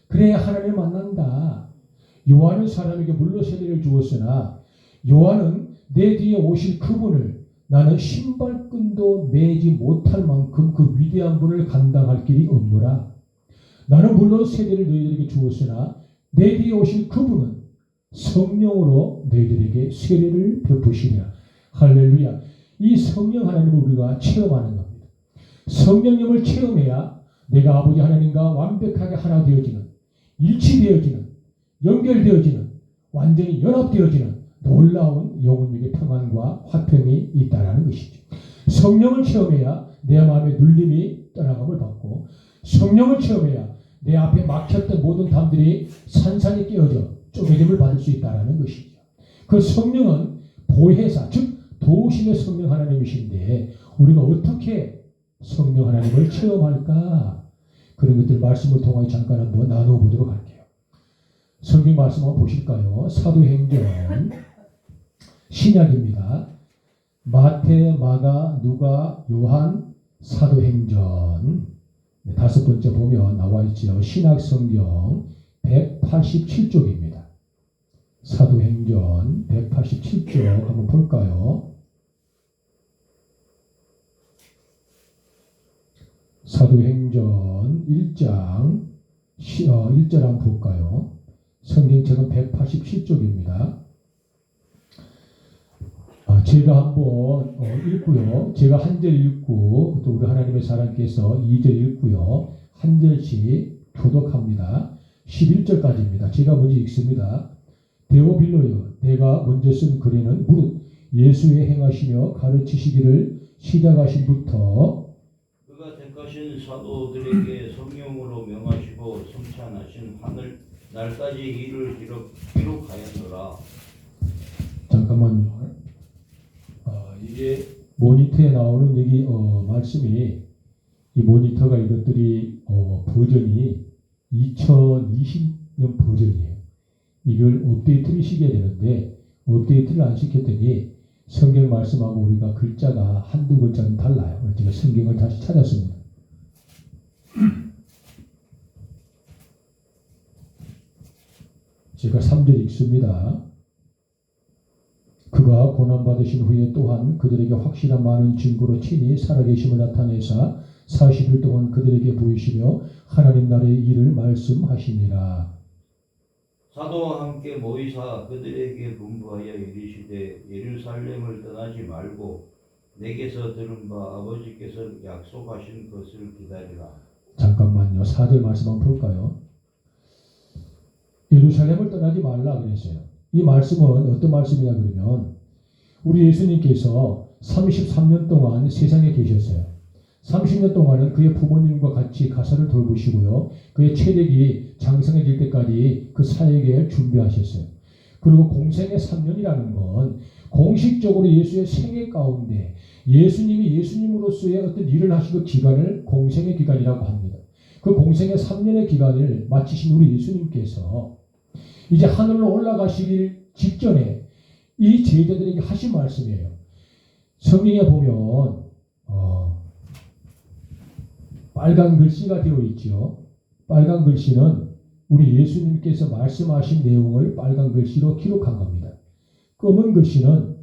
그래야 하나님을 만난다. 요한은 사람에게 물로 세례를 주었으나 요한은 내 뒤에 오실 그분을 나는 신발끈도 매지 못할 만큼 그 위대한 분을 감당할 길이 없노라. 나는 물론 세례를 너희들에게 주었으나 내 뒤에 오실 그분은 성령으로 너희들에게 세례를 베푸시리라. 할렐루야. 이 성령 하나님을 우리가 체험하는 겁니다. 성령님을 체험해야 내가 아버지 하나님과 완벽하게 하나 되어지는 일치되어지는, 연결되어지는, 완전히 연합되어지는 놀라운 영혼에게 평안과 화평이 있다라는 것이죠. 성령을 체험해야 내 마음의 눌림이 떠나감을 받고, 성령을 체험해야 내 앞에 막혔던 모든 담들이 산산이 깨어져 쪼개짐을 받을 수 있다는 것이죠. 그 성령은 보혜사, 즉 도우심의 성령 하나님이신데 우리가 어떻게 성령 하나님을 체험할까? 그런 것들 말씀을 통해 잠깐 한번 나눠보도록 할게요. 성경 말씀 한번 보실까요? 사도행전 신약입니다. 마태, 마가, 누가, 요한, 사도행전 다섯 번째 보면 나와 있죠. 신약성경 187쪽입니다. 사도행전 187쪽 한번 볼까요? 사도행전 1장 1절 한번 볼까요? 성경책은 187쪽입니다. 제가 한번 읽고요. 제가 한 절 읽고 또 우리 하나님의 사랑께서 2절 읽고요. 한 절씩 교독합니다. 11절까지입니다. 제가 먼저 읽습니다. 데오빌로여, 내가 먼저 쓴 글에는 무릇 예수의 행하시며 가르치시기를 시작하신부터 그가 택하신 사도들에게 성령으로 명하시고 성찬하신 하늘 날까지 일을 기록하였노라. 잠깐만요. 이게 모니터에 나오는 여기 말씀이 이 모니터가 이것들이 버전이 2020년 버전이에요. 이걸 업데이트를 시켜야 되는데 업데이트를 안 시켰더니 성경 말씀하고 우리가 글자가 한두 글자는 달라요. 그래서 제가 성경을 다시 찾았습니다. 제가 3절 읽습니다. 그가 고난받으신 후에 또한 그들에게 확실한 많은 증거로 친히 살아계심을 나타내사 40일 동안 그들에게 보이시며 하나님 나라의 일을 말씀하시니라. 사도와 함께 모이사 그들에게 분부하여 이르시되 예루살렘을 떠나지 말고 내게서 들은 바 아버지께서 약속하신 것을 기다리라. 잠깐만요. 4절 말씀 한번 볼까요? 예루살렘을 떠나지 말라 그랬어요. 이 말씀은 어떤 말씀이냐 그러면 우리 예수님께서 33년 동안 세상에 계셨어요. 30년 동안은 그의 부모님과 같이 가사를 돌보시고요. 그의 체력이 장성해질 때까지 그 사역에 준비하셨어요. 그리고 공생의 3년이라는 건 공식적으로 예수의 생애 가운데 예수님이 예수님으로서의 어떤 일을 하시는 기간을 공생의 기간이라고 합니다. 그 공생의 3년의 기간을 마치신 우리 예수님께서 이제 하늘로 올라가시길 직전에 이 제자들에게 하신 말씀이에요. 성경에 보면 빨간 글씨가 되어 있죠. 빨간 글씨는 우리 예수님께서 말씀하신 내용을 빨간 글씨로 기록한 겁니다. 검은 글씨는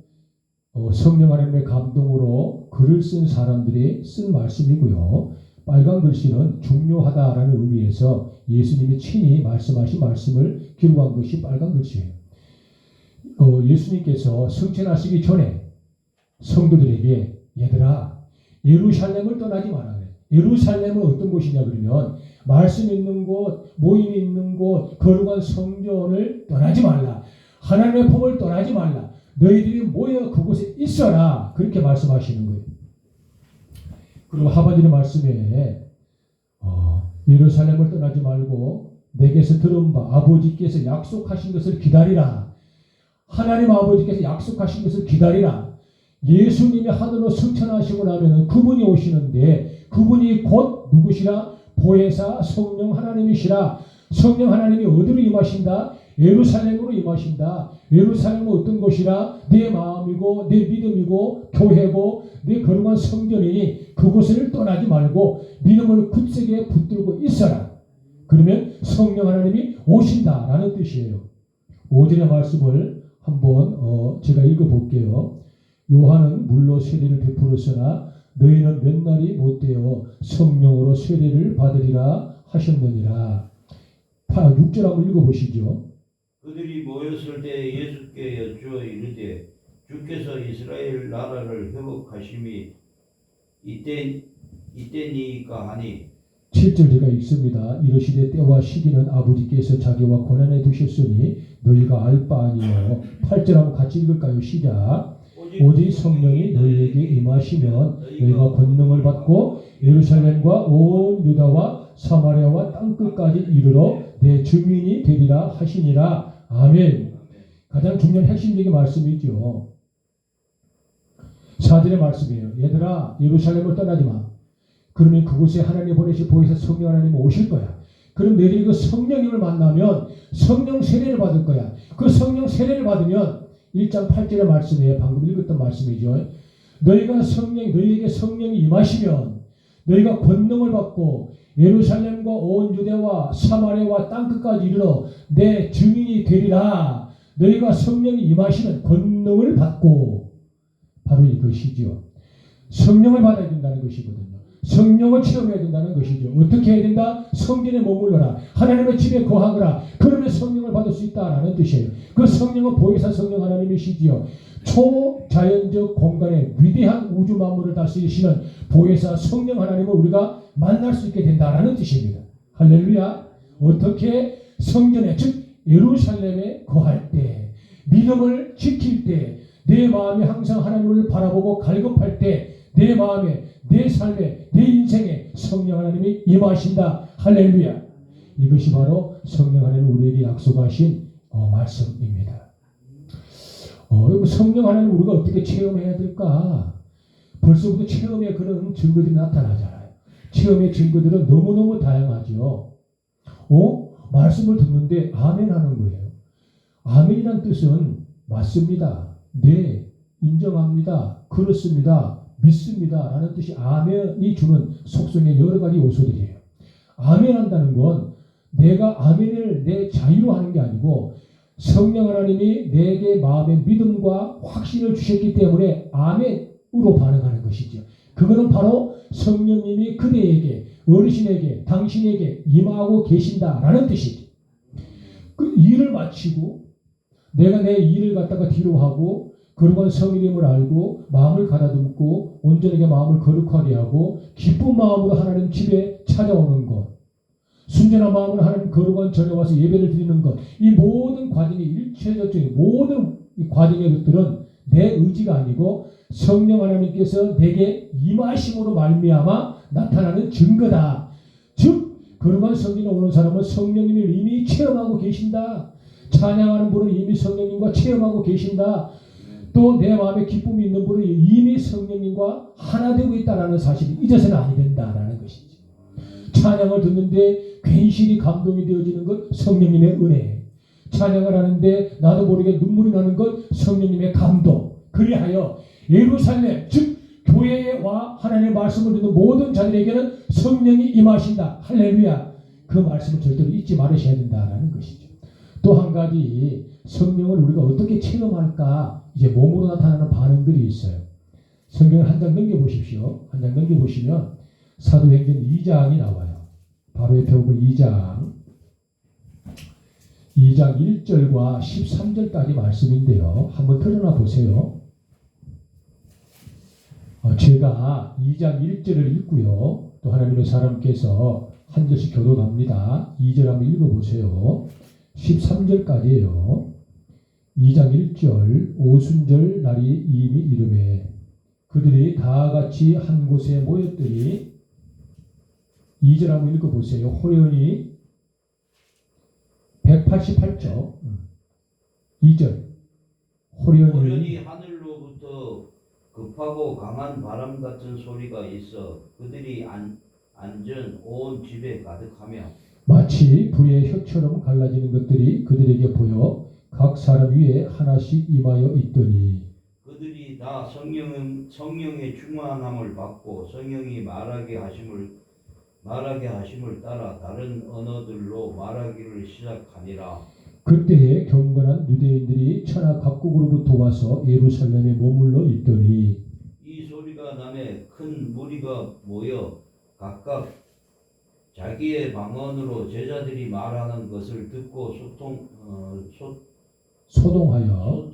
성령 하나님의 감동으로 글을 쓴 사람들이 쓴 말씀이고요. 빨간 글씨는 중요하다라는 의미에서 예수님이 친히 말씀하신 말씀을 기록한 것이 빨간 글씨예요. 예수님께서 승천하시기 전에 성도들에게 얘들아 예루살렘을 떠나지 마라 그래요. 예루살렘은 어떤 곳이냐 그러면 말씀 있는 곳, 모임이 있는 곳, 거룩한 성전을 떠나지 말라. 하나님의 품을 떠나지 말라. 너희들이 모여 그곳에 있어라. 그렇게 말씀하시는 거예요. 그리고 하반절의 말씀에 예루살렘을 떠나지 말고 내게서 들은 바 아버지께서 약속하신 것을 기다리라. 하나님 아버지께서 약속하신 것을 기다리라. 예수님이 하늘로 승천하시고 나면 그분이 오시는데 그분이 곧 누구시라? 보혜사 성령 하나님이시라. 성령 하나님이 어디로 임하신다? 예루살렘으로 임하신다. 예루살렘은 어떤 곳이라? 내 마음이고 내 믿음이고 교회고 내 거룩한 성전이니 그곳을 떠나지 말고 믿음을 굳세게 붙들고 있어라. 그러면 성령 하나님이 오신다라는 뜻이에요. 5절의 말씀을 한번 제가 읽어볼게요. 요한은 물로 세례를 베풀었으나 너희는 몇 날이 못되어 성령으로 세례를 받으리라 하셨느니라. 6절 한번 읽어보시죠. 그들이 모였을 때 예수께 여쭈어 이르되 주께서 이스라엘 나라를 회복하심이 이때니까 하니. 7절 제가 읽습니다. 이르시되 때와 시기는 아버지께서 자기와 권한에 두셨으니 너희가 알 바 아니요. 8절 한번 같이 읽을까요? 시작. 오직 성령이 너희에게 임하시면 너희가 권능을 받고 예루살렘과 온 유다와 사마리아와 땅끝까지 이르러 내 증인이 되리라 하시니라. 아멘. 가장 중요한 핵심적인 말씀이죠. 4절의 말씀이에요. 얘들아 예루살렘을 떠나지 마. 그러면 그곳에 하나님 보내신 보혜사 성령 하나님 오실 거야. 그럼 너희들이 그 성령님을 만나면 성령 세례를 받을 거야. 그 성령 세례를 받으면 1장 8절의 말씀이에요. 방금 읽었던 말씀이죠. 너희에게 성령이 임하시면 너희가 권능을 받고 예루살렘과 온 유대와 사마리아와 땅끝까지 이르러 내 증인이 되리라. 너희가 성령이 임하시는 권능을 받고 바로 이것이죠. 성령을 받아야 된다는 것이거든요. 성령을 체험해야 된다는 것이죠. 어떻게 해야 된다? 성전에 머물러라. 하나님의 집에 거하거라. 그러면 성령을 받을 수 있다라는 뜻이에요. 그 성령은 보혜사 성령 하나님이시지요. 초자연적 공간에 위대한 우주 만물을 다스리시는 보혜사 성령 하나님을 우리가 만날 수 있게 된다라는 뜻입니다. 할렐루야. 어떻게? 성전에, 즉 예루살렘에 거할 때, 믿음을 지킬 때, 내 마음이 항상 하나님을 바라보고 갈급할 때, 내 마음에, 내 삶에, 내 인생에 성령 하나님이 임하신다. 할렐루야. 이것이 바로 성령 하나님 우리에게 약속하신 말씀입니다. 성령 하나님 우리가 어떻게 체험해야 될까? 벌써부터 체험의 그런 증거들이 나타나잖아요. 체험의 증거들은 너무너무 다양하죠. 말씀을 듣는데 아멘 하는 거예요. 아멘이란 뜻은 맞습니다. 네, 인정합니다. 그렇습니다. 믿습니다. 라는 뜻이 아멘이 주는 속성의 여러 가지 요소들이에요. 아멘 한다는 건 내가 아멘을 내 자유로 하는 게 아니고 성령 하나님이 내게 마음의 믿음과 확신을 주셨기 때문에 아멘으로 반응하는 것이죠. 그거는 바로 성령님이 그대에게, 어르신에게, 당신에게 임하고 계신다라는 뜻이죠. 그 일을 마치고 내가 내 일을 갖다가 뒤로 하고 그러고 성령님을 알고 마음을 가다듬고 온전하게 마음을 거룩하게 하고 기쁜 마음으로 하나님 집에 찾아오는 것, 순전한 마음으로 하나님 거룩한 전에 와서 예배를 드리는 것, 이 모든 과정의 일체적인 모든 이 과정의 것들은 내 의지가 아니고 성령 하나님께서 내게 임하심으로 말미암아 나타나는 증거다. 즉 거룩한 성전에 오는 사람은 성령님을 이미 체험하고 계신다. 찬양하는 분은 이미 성령님과 체험하고 계신다. 또 내 마음에 기쁨이 있는 분은 이미 성령님과 하나 되고 있다는 사실이 잊어서는 아니 된다라는 것이지. 찬양을 듣는데 괜시리 감동이 되어지는 것 성령님의 은혜. 찬양을 하는데 나도 모르게 눈물이 나는 것 성령님의 감동. 그리하여 예루살렘 즉 교회에 와 하나님의 말씀을 듣는 모든 자들에게는 성령이 임하신다. 할렐루야. 그 말씀을 절대로 잊지 말으셔야 된다라는 것이죠. 또 한 가지 성령을 우리가 어떻게 체험할까? 이제 몸으로 나타나는 반응들이 있어요. 성경을 한 장 넘겨보십시오. 한 장 넘겨보시면 사도행전 2장이 나와요. 바로 옆에 보면 2장 1절과 13절까지 말씀인데요. 한번 틀어놔 보세요. 제가 2장 1절을 읽고요. 또 하나님의 사람께서 한 절씩 교독합니다. 2절 한번 읽어보세요. 13절까지예요. 2장 1절 오순절 날이 이미 이르매 그들이 다 같이 한 곳에 모였더니 2절 한번 읽어보세요. 호련히 188쪽 2절 호련히 하늘로부터 급하고 강한 바람 같은 소리가 있어 그들이 앉은 온 집에 가득하며 마치 불의 혀처럼 갈라지는 것들이 그들에게 보여 각 사람 위에 하나씩 임하여 있더니 그들이 다 성령의 충만함을 받고 성령이 말하게 하심을 따라 다른 언어들로 말하기를 시작하니라. 그때에 경건한 유대인들이 천하 각국으로부터 와서 예루살렘에 머물러 있더니 이 소리가 나매 큰 무리가 모여 각각 자기의 방언으로 제자들이 말하는 것을 듣고 소동하여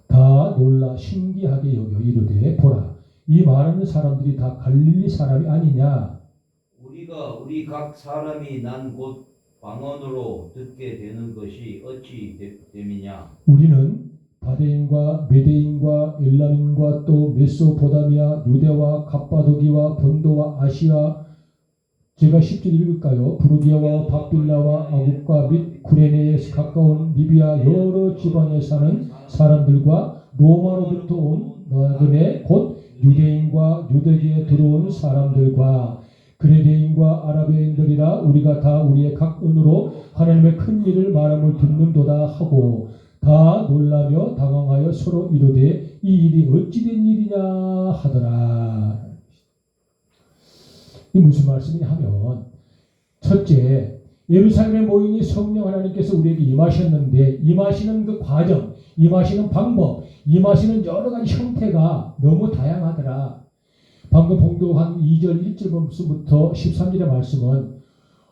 다 놀라 신기하게 여겨 이르되 보라 이 말하는 사람들이 다 갈릴리 사람이 아니냐 우리가 우리 각 사람이 난 곳 방언으로 듣게 되는 것이 어찌 됨이냐. 우리는 바데인과 메데인과 엘람인과 또 메소포다미아, 유대와 갑바도기와 본도와 아시아, 제가 10절 읽을까요? 부르기아와 바빌라와 아국과 및 구레네에 가까운 리비아 여러 지방에 사는 사람들과 로마로부터 온 나그네 곧 유대인과 유대기에 들어온 사람들과 그레데인과 아라비인들이라 우리가 다 우리의 각 은으로 하나님의 큰 일을 말함을 듣는도다 하고 다 놀라며 당황하여 서로 이르되 이 일이 어찌된 일이냐 하더라. 이 무슨 말씀이냐 하면, 첫째, 예루살렘에 모이니 성령 하나님께서 우리에게 임하셨는데 임하시는 그 과정, 임하시는 방법, 임하시는 여러 가지 형태가 너무 다양하더라. 방금 봉독한 2절 1절 말씀부터 13절의 말씀은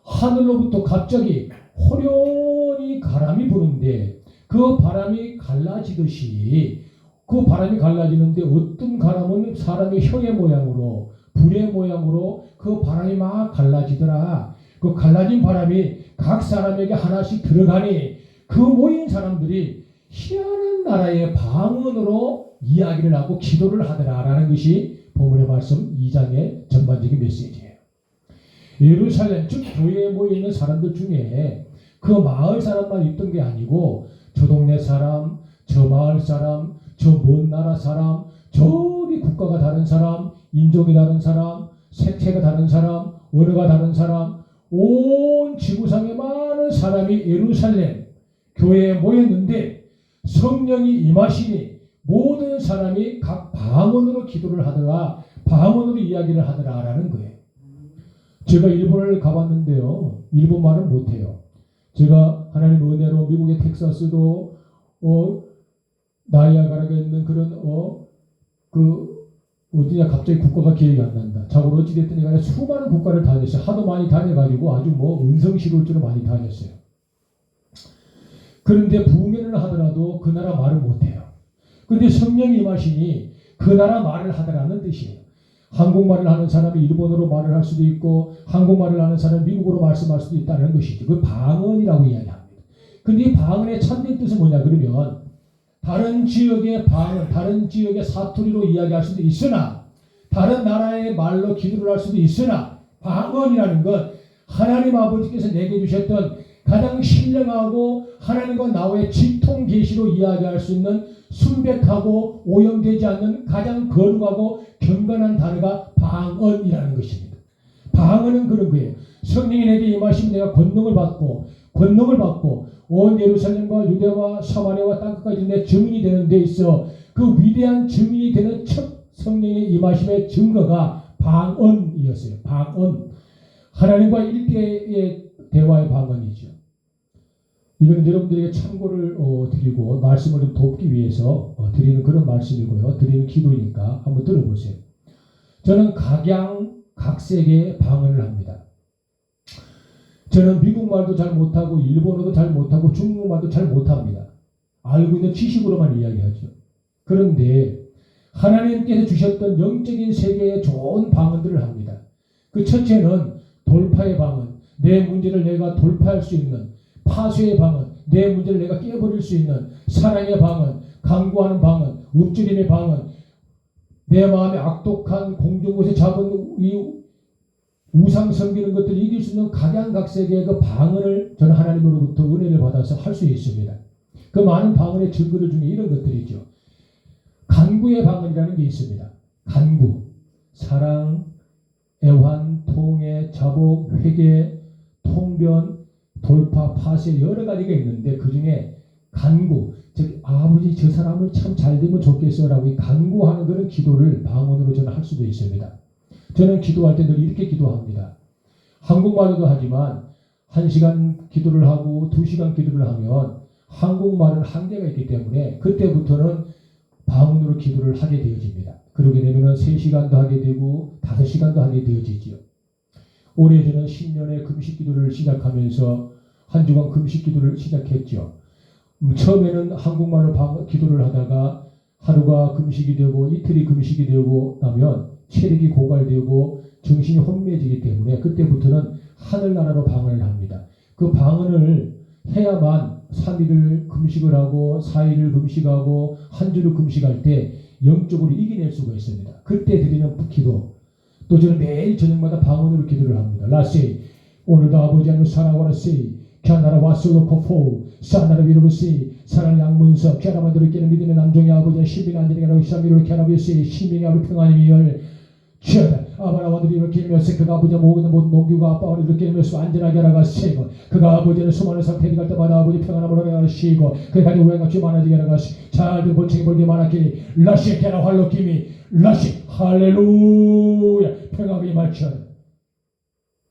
하늘로부터 갑자기 호련히 바람이 부는데 그 바람이 갈라지듯이, 그 바람이 갈라지는데 어떤 바람은 사람의 혀의 모양으로, 불의 모양으로 그 바람이 막 갈라지더라. 그 갈라진 바람이 각 사람에게 하나씩 들어가니 그 모인 사람들이 희한한 나라의 방언으로 이야기를 하고 기도를 하더라라는 것이 본문의 말씀 2장의 전반적인 메시지예요. 예루살렘, 즉 교회에 모여있는 사람들 중에 그 마을 사람만 있던 게 아니고 저 동네 사람, 저 마을 사람, 저 먼 나라 사람, 저기 국가가 다른 사람, 인종이 다른 사람, 색채가 다른 사람, 언어가 다른 사람, 온 지구상의 많은 사람이 예루살렘 교회에 모였는데 성령이 임하시니 모든 사람이 각 방언으로 기도를 하더라, 방언으로 이야기를 하더라라는 거예요. 제가 일본을 가봤는데요, 일본 말은 못해요. 제가 하나님 은혜로 미국의 텍사스도 나이아가라가 있는 그런 어디냐 갑자기 국가가 기억이 안 난다. 자고 어찌됐든 간에 수많은 국가를 다녔어요. 하도 많이 다녀가지고 아주 은성시롤주로 많이 다녔어요. 그런데 부흥회를 하더라도 그 나라 말을 못해요. 근데 성령이 임하시니 그 나라 말을 하더라는 뜻이에요. 한국말을 하는 사람이 일본어로 말을 할 수도 있고 한국말을 하는 사람이 미국어로 말씀할 수도 있다는 것이죠. 그 방언이라고 이야기합니다. 근데 이 방언의 참된 뜻은 뭐냐 그러면 다른 지역의 방언, 다른 지역의 사투리로 이야기할 수도 있으나 다른 나라의 말로 기도를 할 수도 있으나 방언이라는 건 하나님 아버지께서 내게 주셨던 가장 신령하고 하나님과 나와의 직통 계시로 이야기할 수 있는 순백하고 오염되지 않는 가장 거룩하고 경건한 단어가 방언이라는 것입니다. 방언은 그런 거예요. 성령이 내게 임하시면 내가 권능을 받고 온 예루살렘과 유대와 사마리아와 땅끝까지 내 증인이 되는 데 있어 그 위대한 증인이 되는 첫 성령의 임하심의 증거가 방언이었어요. 방언. 하나님과 일대의 대화의 방언이죠. 이거는 여러분들에게 참고를 드리고 말씀을 좀 돕기 위해서 드리는 그런 말씀이고요. 드리는 기도이니까 한번 들어보세요. 저는 각양각색의 방언을 합니다. 저는 미국말도 잘 못하고 일본어도 잘 못하고 중국말도 잘 못합니다. 알고 있는 지식으로만 이야기하죠. 그런데 하나님께서 주셨던 영적인 세계에 좋은 방언들을 합니다. 그 첫째는 돌파의 방언, 내 문제를 내가 돌파할 수 있는 파쇄의 방언, 내 문제를 내가 깨버릴 수 있는 사랑의 방언, 강구하는 방언, 읊조림의 방언, 내 마음에 악독한 공중곳에 잡은 이 우상 섬기는 것들을 이길 수 있는 각양각색의 그 방언을 저는 하나님으로부터 은혜를 받아서 할 수 있습니다. 그 많은 방언의 증거들 중에 이런 것들이죠. 간구의 방언이라는 게 있습니다. 간구, 사랑, 애환, 통해, 자복, 회개, 통변, 돌파, 파쇄 여러 가지가 있는데 그 중에 간구, 즉 아버지 저 사람을 참 잘 되면 좋겠어라고 이 간구하는 그런 기도를 방언으로 저는 할 수도 있습니다. 저는 기도할 때 늘 이렇게 기도합니다. 한국말로도 하지만 1시간 기도를 하고 2시간 기도를 하면 한국말은 한계가 있기 때문에 그때부터는 방언으로 기도를 하게 되어집니다. 그러게 되면 3시간도 하게 되고 5시간도 하게 되어지죠. 올해 저는 신년에 금식 기도를 시작하면서 한 주간 금식 기도를 시작했죠. 처음에는 한국말로 기도를 하다가 하루가 금식이 되고 이틀이 금식이 되고 나면 체력이 고갈되고 정신이 혼미해지기 때문에 그때부터는 하늘나라로 방언을 합니다. 그 방언을 해야만 3일을 금식을 하고 4일을 금식하고 한 주를 금식할 때 영적으로 이겨낼 수가 있습니다. 그때 드리는 기도. 또 저는 매일 저녁마다 방언으로 기도를 합니다. 라세이 오늘도 아버지 하나님 사랑하라 세이 캬나라 와슬로코포 사나라 위로브세이 사랑 양문석 캬라마드를 깨는 믿음의 남종의 아버지 신빙 안전이라고 시사미를 캬라비세이 신빙의 아버지 평안이 열 캬다 아바라와들이 이렇게 하면서 그가 아버지 모든 농규가 아빠를 이렇게 하면서 안전하게 하라가 세고 그가 아버지는 수많은 상태를 갈 때마다 아버지 평안함을 하라가 시고 그가 가지고 우연같이 많아지게 하라가 잘들 번창이 벌게 많았기니 라시 캐라 활로킴이 라시 할렐루야 평안이 맞춰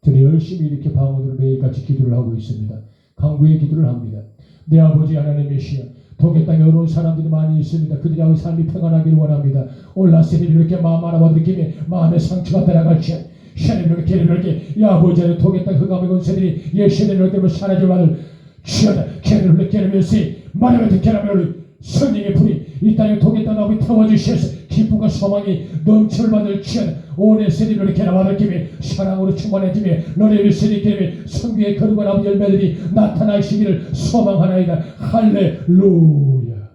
저는 열심히 이렇게 방언으로 매일같이 기도를 하고 있습니다. 간구의 기도를 합니다. 내 아버지 하나님의 시여 독일 땅에 어려운 사람들이 많이 있습니다. 그들의 삶이 평안하기를 원합니다. 올라세리를 이렇게 마음 알아보들기에 마음의 상처가 따라갈지 샤네를 이렇게 야 아버지 하나님 독일 땅 흑암의 권세들이 예시를 이렇게 사라질 만을 취하다 캐를 이렇게 하면서 말하면 듣게 하면 성령의 불이 이 땅에 독일 땅 앞에 태워주셔서 기쁨과 소망이 넘쳐받을 취하다 오래 세리를 이렇게 받을 김에 사랑으로 충만해지며 너네를 세리김에 성교의 거룩한 아버지 열매들이 나타나시기를 소망하나이다. 할렐루야.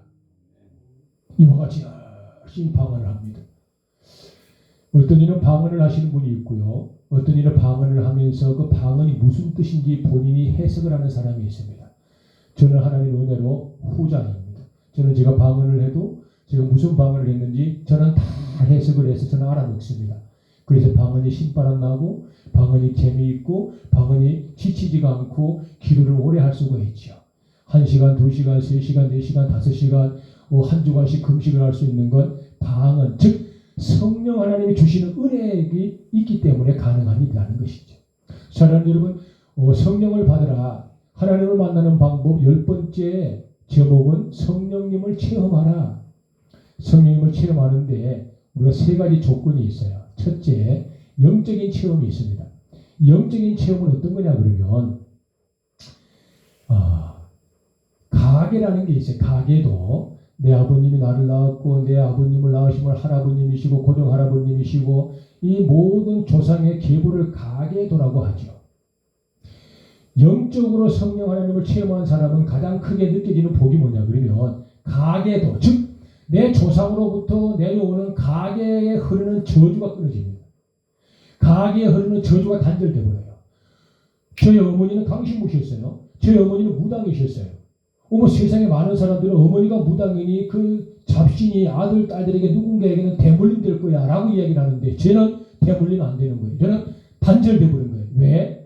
이와 같이 열심히 방언을 합니다. 어떤 이는 방언을 하시는 분이 있고요. 어떤 이는 방언을 하면서 그 방언이 무슨 뜻인지 본인이 해석을 하는 사람이 있습니다. 저는 하나님의 은혜로 후자입니다. 저는 제가 방언을 해도 제가 무슨 방언을 했는지 저는 다 해석을 해서 저는 알아먹습니다. 그래서 방언이 신바람 나고 방언이 재미있고 방언이 지치지가 않고 기도를 오래 할 수가 있죠. 1시간, 2시간, 3시간, 4시간, 5시간 한 주간씩 금식을 할 수 있는 건 방언, 즉 성령 하나님이 주시는 은혜가 있기 때문에 가능한 일이라는 것이죠. 사랑하는 여러분, 성령을 받으라. 하나님을 만나는 방법 10번째 제목은 성령님을 체험하라. 성령님을 체험하는데 우리가 3가지 조건이 있어요. 첫째, 영적인 체험이 있습니다. 영적인 체험은 어떤 거냐 그러면 가계라는 게 있어요. 가계도 내 아버님이 나를 낳았고 내 아버님을 낳으심을 할아버님이시고 고령할아버님이시고 이 모든 조상의 계보를 가계도라고 하죠. 영적으로 성령 하나님을 체험한 사람은 가장 크게 느껴지는 복이 뭐냐 그러면 가계도, 즉 내 조상으로부터 내려오는 가계에 흐르는 저주가 끊어집니다. 가계에 흐르는 저주가 단절돼 버려요. 저희 어머니는 강신무셨어요. 저희 어머니는 무당이셨어요. 세상에 많은 사람들은 어머니가 무당이니 그 잡신이 아들, 딸들에게 누군가에게는 대물림 될 거야 라고 이야기를 하는데 저는 대물림 안 되는 거예요. 저는 단절돼 버린 거예요. 왜?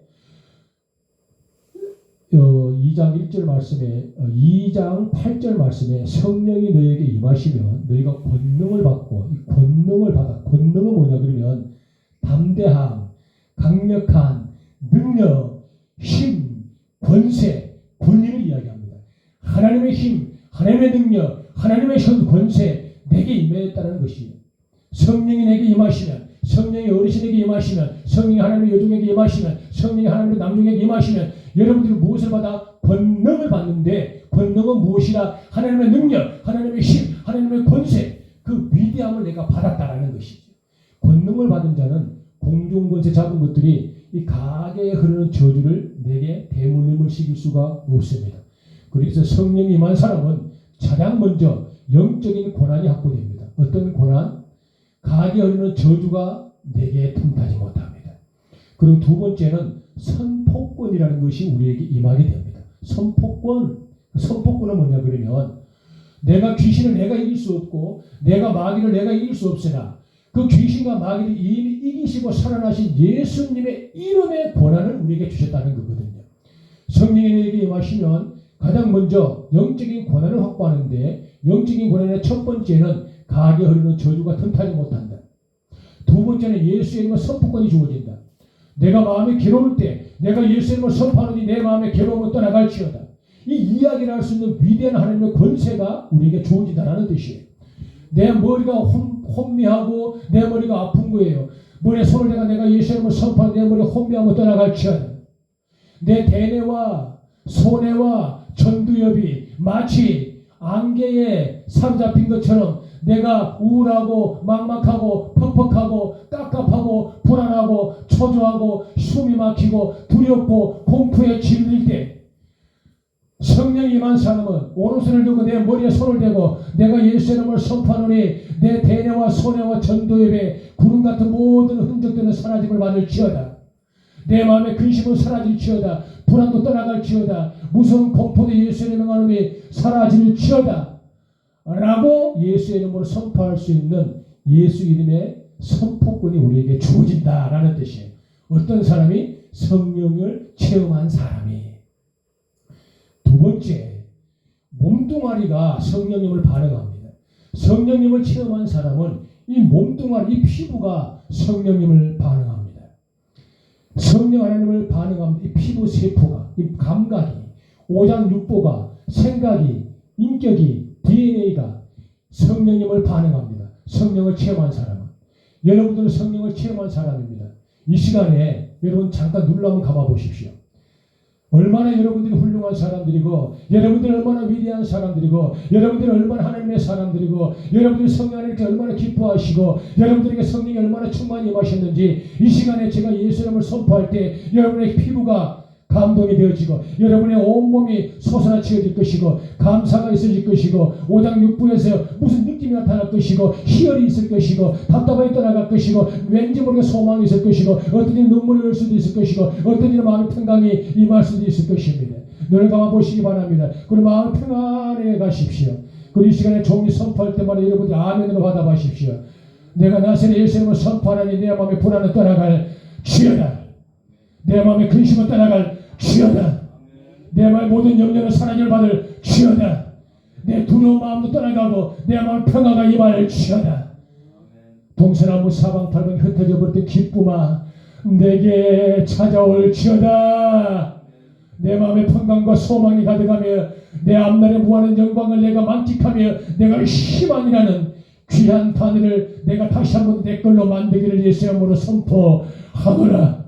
2장 1절 말씀에 2장 8절 말씀에 성령이 너에게 임하시면 너희가 권능을 받고 이 권능을 받아. 권능은 뭐냐 그러면 담대함, 강력한 능력, 힘, 권세, 권위를 이야기합니다. 하나님의 힘, 하나님의 능력, 하나님의 권세 내게 임했다는 것이에요. 성령이 내게 임하시면, 성령이 어르신에게 임하시면, 성령이 하나님의 여종에게 임하시면, 성령이 하나님의 남종에게 임하시면 여러분들이 무엇을 받아? 권능을 받는데 권능은 무엇이라? 하나님의 능력, 하나님의 힘, 하나님의 권세, 그 위대함을 내가 받았다라는 것이죠. 권능을 받은 자는 공중권세 잡은 것들이 이 가계에 흐르는 저주를 내게 대물림을 시킬 수가 없습니다. 그래서 성령이 임한 사람은 가장 먼저 영적인 고난이 확보됩니다. 어떤 고난? 가계에 흐르는 저주가 내게 틈타지 못합니다. 그리고 두 번째는 선포권이라는 것이 우리에게 임하게 됩니다. 선포권은 뭐냐 그러면 내가 귀신을 내가 이길 수 없고 내가 마귀를 내가 이길 수 없으나 그 귀신과 마귀를 이미 이기시고 살아나신 예수님의 이름의 권한을 우리에게 주셨다는 거거든요. 성령이 내게 임하시면 가장 먼저 영적인 권한을 확보하는데 영적인 권한의 첫 번째는 가계에 흐르는 저주가 틈타지 못한다. 두 번째는 예수의 이름의 선포권이 주어진다. 내가 마음이 괴로울 때 내가 예수의 이름을 선포하느니 내 마음의 괴로움은 떠나갈지어다. 이 이야기를 할 수 있는 위대한 하나님의 권세가 우리에게 주어진다는 뜻이에요. 내 머리가 혼미하고 내 머리가 아픈 거예요. 머리에 손을 대가 내가 예수의 이름을 선포하니 내 머리가 혼미하고 떠나갈지어다. 내 대뇌와 소뇌와 전두엽이 마치 안개에 사로잡힌 것처럼 내가 우울하고 막막하고 퍽퍽하고 깝깝하고 불안하고 초조하고 숨이 막히고 두렵고 공포에 질릴 때 성령이 임한 사람은 오른손을 들고 내 머리에 손을 대고 내가 예수의 이름을 선포하노니 내 대뇌와 손해와 전도협에 구름 같은 모든 흔적들은 사라짐을 받을지어다. 내 마음의 근심은 사라질지어다. 불안도 떠나갈지어다. 무서운 공포도 예수의 이름을 하노니 사라질지어다. 라고 예수의 이름으로 선포할 수 있는 예수 이름의 선포권이 우리에게 주어진다라는 뜻이에요. 어떤 사람이 성령을 체험한 사람이. 두 번째, 몸뚱아리가 성령님을 반응합니다. 성령님을 체험한 사람은 이 몸뚱아리, 이 피부가 성령님을 반응합니다. 성령 하나님을 반응합니다. 이 피부 세포가, 이 감각이, 오장육부가, 생각이, 인격이, DNA가 성령님을 반응합니다. 성령을 체험한 사람은. 여러분들은 성령을 체험한 사람입니다. 이 시간에 여러분 잠깐 눈을 한번 감아 보십시오. 얼마나 여러분들이 훌륭한 사람들이고 여러분들이 얼마나 위대한 사람들이고 여러분들이 얼마나 하나님의 사람들이고 여러분들이 성령 하나님께 얼마나 기뻐하시고 여러분들에게 성령이 얼마나 충만히 임하셨는지 이 시간에 제가 예수 이름을 선포할 때 여러분의 피부가 감동이 되어지고 여러분의 온몸이 솟아나치어질 것이고 감사가 있어질 것이고 오장육부에서 무슨 느낌이 나타날 것이고 희열이 있을 것이고 답답하게 떠나갈 것이고 왠지 모르게 소망이 있을 것이고 어떤 일은 눈물이 흘 수도 있을 것이고 어떤 일은 마음의 평강이 임할 수도 있을 것입니다. 눈을 감아보시기 바랍니다. 그리고 마음을 평안해 가십시오. 그리고 이 시간에 종이 선포할 때마다 여러분들이 아멘으로 받아가십시오. 내가 나세는 예수 이름을 선포하니 내 마음의 불안은 떠나갈 지어다. 내 마음의 근심은 떠나갈 지어다. 내 마음의 모든 염려는 사랑을 받을 지어다. 내 두려운 마음도 떠나가고 내 마음의 평화가 임할 지어다. 동서나무 사방팔방 흩어져 버렸던 기쁨아 내게 찾아올 지어다. 내 마음의 평강과 소망이 가득하며 내 앞날의 무한한 영광을 내가 만끽하며 내가 희망이라는 귀한 바늘을 내가 다시 한번 내 걸로 만들기를 예수의 이름으로 선포하노라.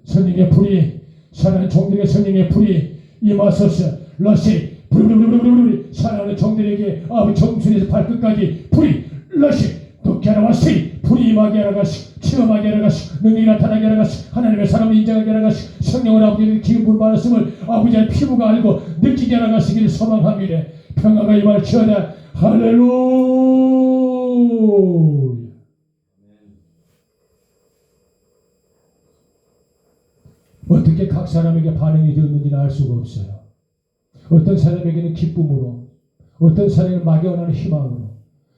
성령의 불이 사랑하는 종들에게 성령의 불이 임하소서. 러시 부르르르르르 사랑하는 종들에게 아버지 정수리에서 발끝까지 불이 러시 도케라와시 불이 임하게 하라가시 체험하게 하라가시 능력이 나타나게 하라가시 하나님의 사람을 인정하게 하라가시 성령을 아버지의 기름 부음 받았음을 아버지의 피부가 알고 느끼게 하라가시기를 소망합니다. 평화가 임할지어다. 할렐루야. 어떻게 각 사람에게 반응이 되었는지는 알 수가 없어요. 어떤 사람에게는 기쁨으로, 어떤 사람에게는 막연한 희망으로,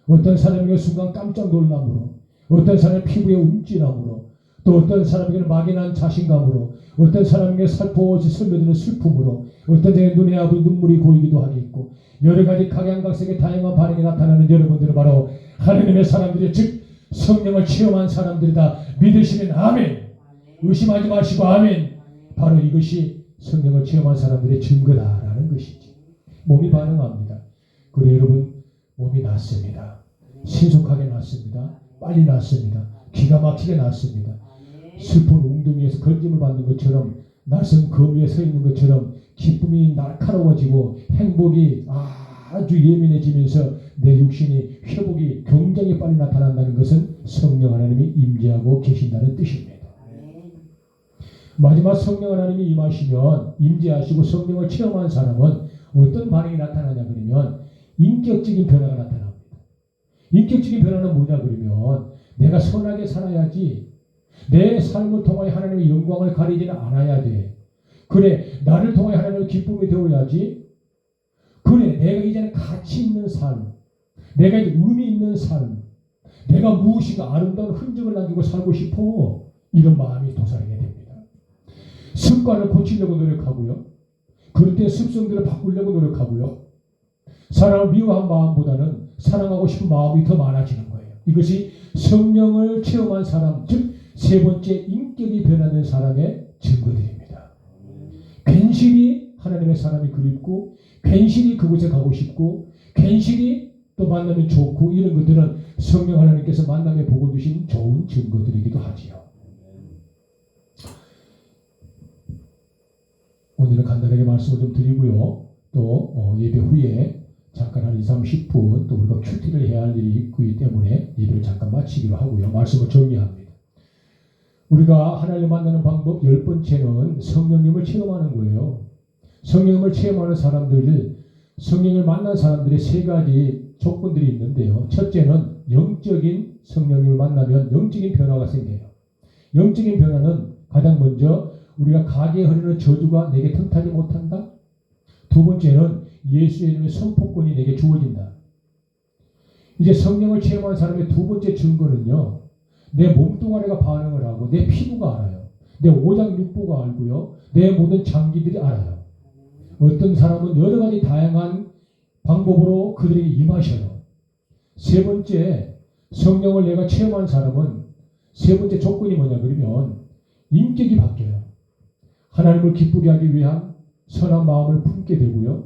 어떤 사람에게는 순간 깜짝 놀람으로, 어떤 사람의 피부에 움찔함으로, 또 어떤 사람에게는 막연한 자신감으로, 어떤 사람에게 살포시 스며드는 슬픔으로, 어떤 사람의 눈에 아버지 눈물이 고이기도 하겠고 여러 가지 각양각색의 다양한 반응이 나타나는 여러분들은 바로 하나님의 사람들이 즉 성령을 체험한 사람들이다. 믿으시면 아멘. 의심하지 마시고 아멘. 바로 이것이 성령을 체험한 사람들의 증거다라는 것이지. 몸이 반응합니다. 그래 여러분 몸이 낫습니다. 신속하게 낫습니다. 빨리 낫습니다. 기가 막히게 낫습니다. 슬픈 웅덩이에서 건짐을 받는 것처럼 낯선 검 위에 서 있는 것처럼 기쁨이 날카로워지고 행복이 아주 예민해지면서 내 육신이 회복이 굉장히 빨리 나타난다는 것은 성령 하나님이 임재하고 계신다는 뜻입니다. 마지막 성령 하나님이 임하시면 임재하시고 성령을 체험한 사람은 어떤 반응이 나타나냐 그러면 인격적인 변화가 나타납니다. 인격적인 변화는 뭐냐 그러면 내가 선하게 살아야지 내 삶을 통하여 하나님의 영광을 가리지는 않아야 돼. 그래 나를 통하여 하나님의 기쁨이 되어야지. 그래 내가 이제는 가치 있는 삶, 내가 이제 의미 있는 삶, 내가 무엇인가 아름다운 흔적을 남기고 살고 싶어. 이런 마음이 도사리게 됩니다. 습관을 고치려고 노력하고요. 그럴 때 습성들을 바꾸려고 노력하고요. 사랑을 미워한 마음보다는 사랑하고 싶은 마음이 더 많아지는 거예요. 이것이 성령을 체험한 사람, 즉 세 번째 인격이 변화된 사람의 증거들입니다. 괜시리 하나님의 사람이 그립고 괜시리 그곳에 가고 싶고 괜시리 또 만나면 좋고 이런 것들은 성령 하나님께서 만남에 보고 주신 좋은 증거들이기도 하지요. 오늘은 간단하게 말씀을 좀 드리고요. 또 예배 후에 잠깐 한 20-30분 또 우리가 큐티를 해야 할 일이 있기 때문에 예배를 잠깐 마치기로 하고요. 말씀을 정리합니다. 우리가 하나님을 만나는 방법 10번째는 성령님을 체험하는 거예요. 성령님을 체험하는 사람들, 성령을 만난 사람들의 세 가지 조건들이 있는데요. 첫째는 영적인 성령님을 만나면 영적인 변화가 생겨요. 영적인 변화는 가장 먼저 우리가 가게에 흐르는 저주가 내게 틈타지 못한다. 두 번째는 예수의 이름의 선포권이 내게 주어진다. 이제 성령을 체험한 사람의 두 번째 증거는요. 내 몸뚱아리가 반응을 하고 내 피부가 알아요. 내 오장육부가 알고요. 내 모든 장기들이 알아요. 어떤 사람은 여러 가지 다양한 방법으로 그들에게 임하셔요. 세 번째, 성령을 내가 체험한 사람은 세 번째 조건이 뭐냐 그러면 인격이 바뀌어요. 하나님을 기쁘게 하기 위한 선한 마음을 품게 되고요.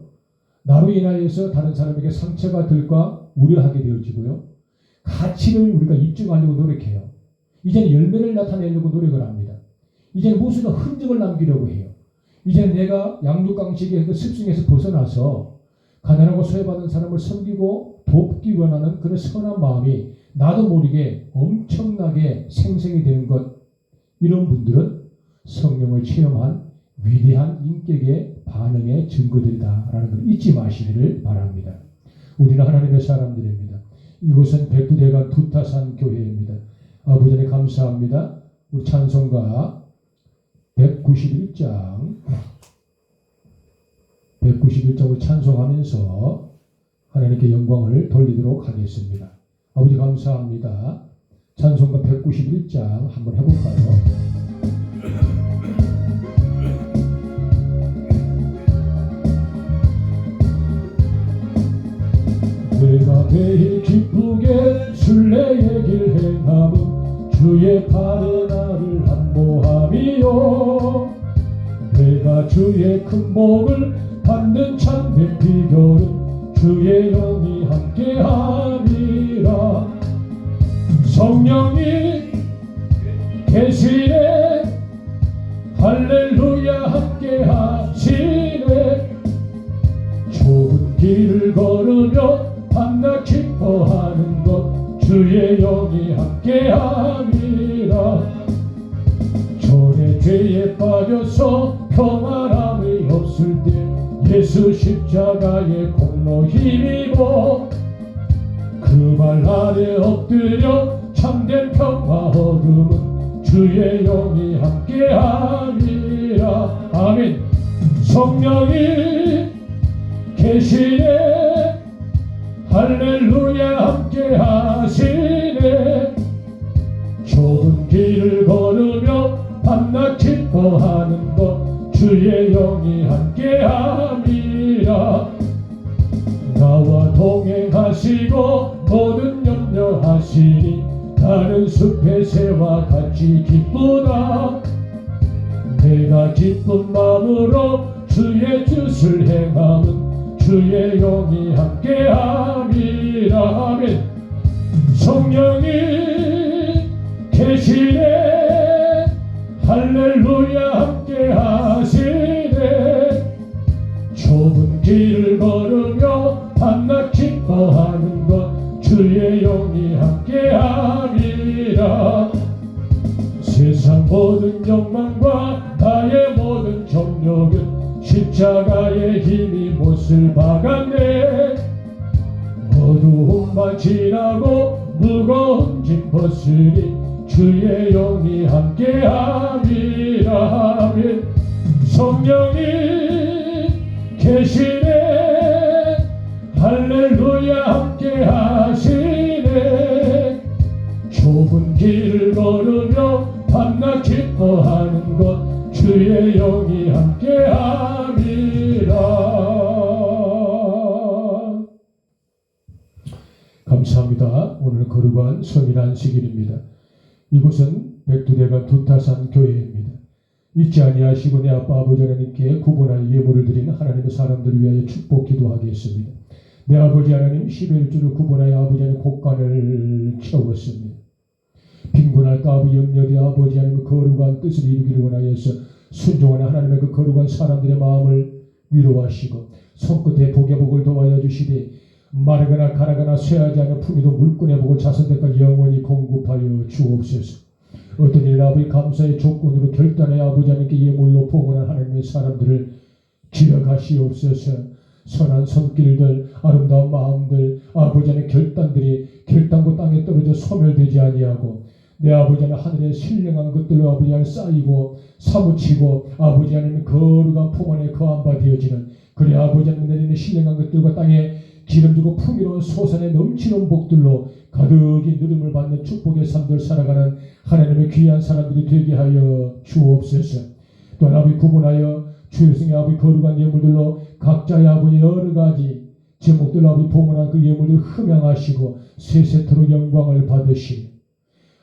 나로 인하여서 다른 사람에게 상처가 될까 우려하게 되어지고요. 가치를 우리가 입증하려고 노력해요. 이제는 열매를 나타내려고 노력을 합니다. 이제는 무엇인가 흔적을 남기려고 해요. 이제는 내가 양육강식의 그 습성에서 벗어나서 가난하고 소외받은 사람을 섬기고 돕기 원하는 그런 선한 마음이 나도 모르게 엄청나게 생성이 되는 것. 이런 분들은 성령을 체험한 위대한 인격의 반응의 증거들이다라는 걸 잊지 마시기를 바랍니다. 우리는 하나님의 사람들입니다. 이곳은 백두대간 두타산 교회입니다. 아버지 하나님 감사합니다. 우리 찬송가 191장을 찬송하면서 하나님께 영광을 돌리도록 하겠습니다. 아버지 감사합니다. 찬송가 191장 한번 해볼까요? 내가 매일 기쁘게 순례의 길 행함은 주의 팔에 나를 안보함이요. 내가 주의 큰 복을 받는 참된 비결은 주의 영이 함께함이라. 성령이 계시네 할렐루야 함께하시네. 좁은 길을 걸으며 밤낮 기뻐하는 것 주의 영이 함께함이라. 전에 죄에 빠져서 평안함이 없을 때 예수 십자가의 공로 힘입어 그 말 아래 엎드려 참된 평화 얻음은 주의 영이 함께함이라. 아멘. 성령이 계시네 할렐루야 함께하시네. 좁은 길을 걸으며 밤낮 기뻐하는 것 주의 영이 함께함이라. 나와 동행하시고 모든 염려하시니 나는 숲의 새와 같이 기쁘다. 내가 기쁜 마음으로 주의 뜻을 행함은 주의 영이 함께함이라. 아멘. 성령이 계시네 할렐루야 함께하시네. 좁은 길을 걸으며 밤낮 기뻐하는 것 주의 영이 함께함이라. 세상 모든 욕망과 나의 모든 정욕은 십자가의 힘이 못을 박았네. 어두움만 지나고 무거운 짐 벗으니 주의 영이 함께함이라. 아멘. 성령이 계시네 할렐루야 함께하시네. 좁은 길을 걸으며 밤낮 기뻐하는 것 주의 영이 함께함이라. 감사합니다. 오늘 거룩한 성일 안식일입니다. 이곳은 백두대간 두타산 교회입니다. 잊지 아니하시고 내 아빠 아버지 하나님께 구분한 예물을 드리는 하나님의 사람들을 위하여 축복 기도하겠습니다. 내 아버지 하나님 11주를 구분하여 아버지 하나님 곡간을 채웠습니다. 빈곤할까 아버지 염려되 아버지 하나님의 거룩한 뜻을 이루기를 원하여서 순종하는 하나님의 그 거룩한 사람들의 마음을 위로하시고 손끝에 복의 복을 도와여 주시되 마르거나 가라거나 쇠하지 않은 품위로 물건의 복을 자손들과 영원히 공급하여 주옵소서. 어떤 일 아버지 감사의 조건으로 결단해 아버지 하나님께 예물로 봉헌한 하나님의 사람들을 기억하시옵소서. 선한 손길들, 아름다운 마음들, 아버지 하나님의 결단들이 결단고 땅에 떨어져 소멸되지 아니하고 내 아버지 하나님 하늘에 신령한 것들로 아버지 하나님 쌓이고 사무치고 아버지 하나님 거룩한 품 안에 거한 바 되어지는 그래 아버지 하나님 내리는 신령한 것들과 땅에 기름지고 풍요로운 소산에 넘치는 복들로 가득히 누림을 받는 축복의 삶들 살아가는 하나님의 귀한 사람들이 되게 하여 주옵소서. 또한 아버지 구분하여 주의 아버지 거룩한 예물들로 각자의 아버지 여러 가지 제목들로 아버지 봉헌한 그 예물들 흠양하시고 세세토록 영광을 받으시니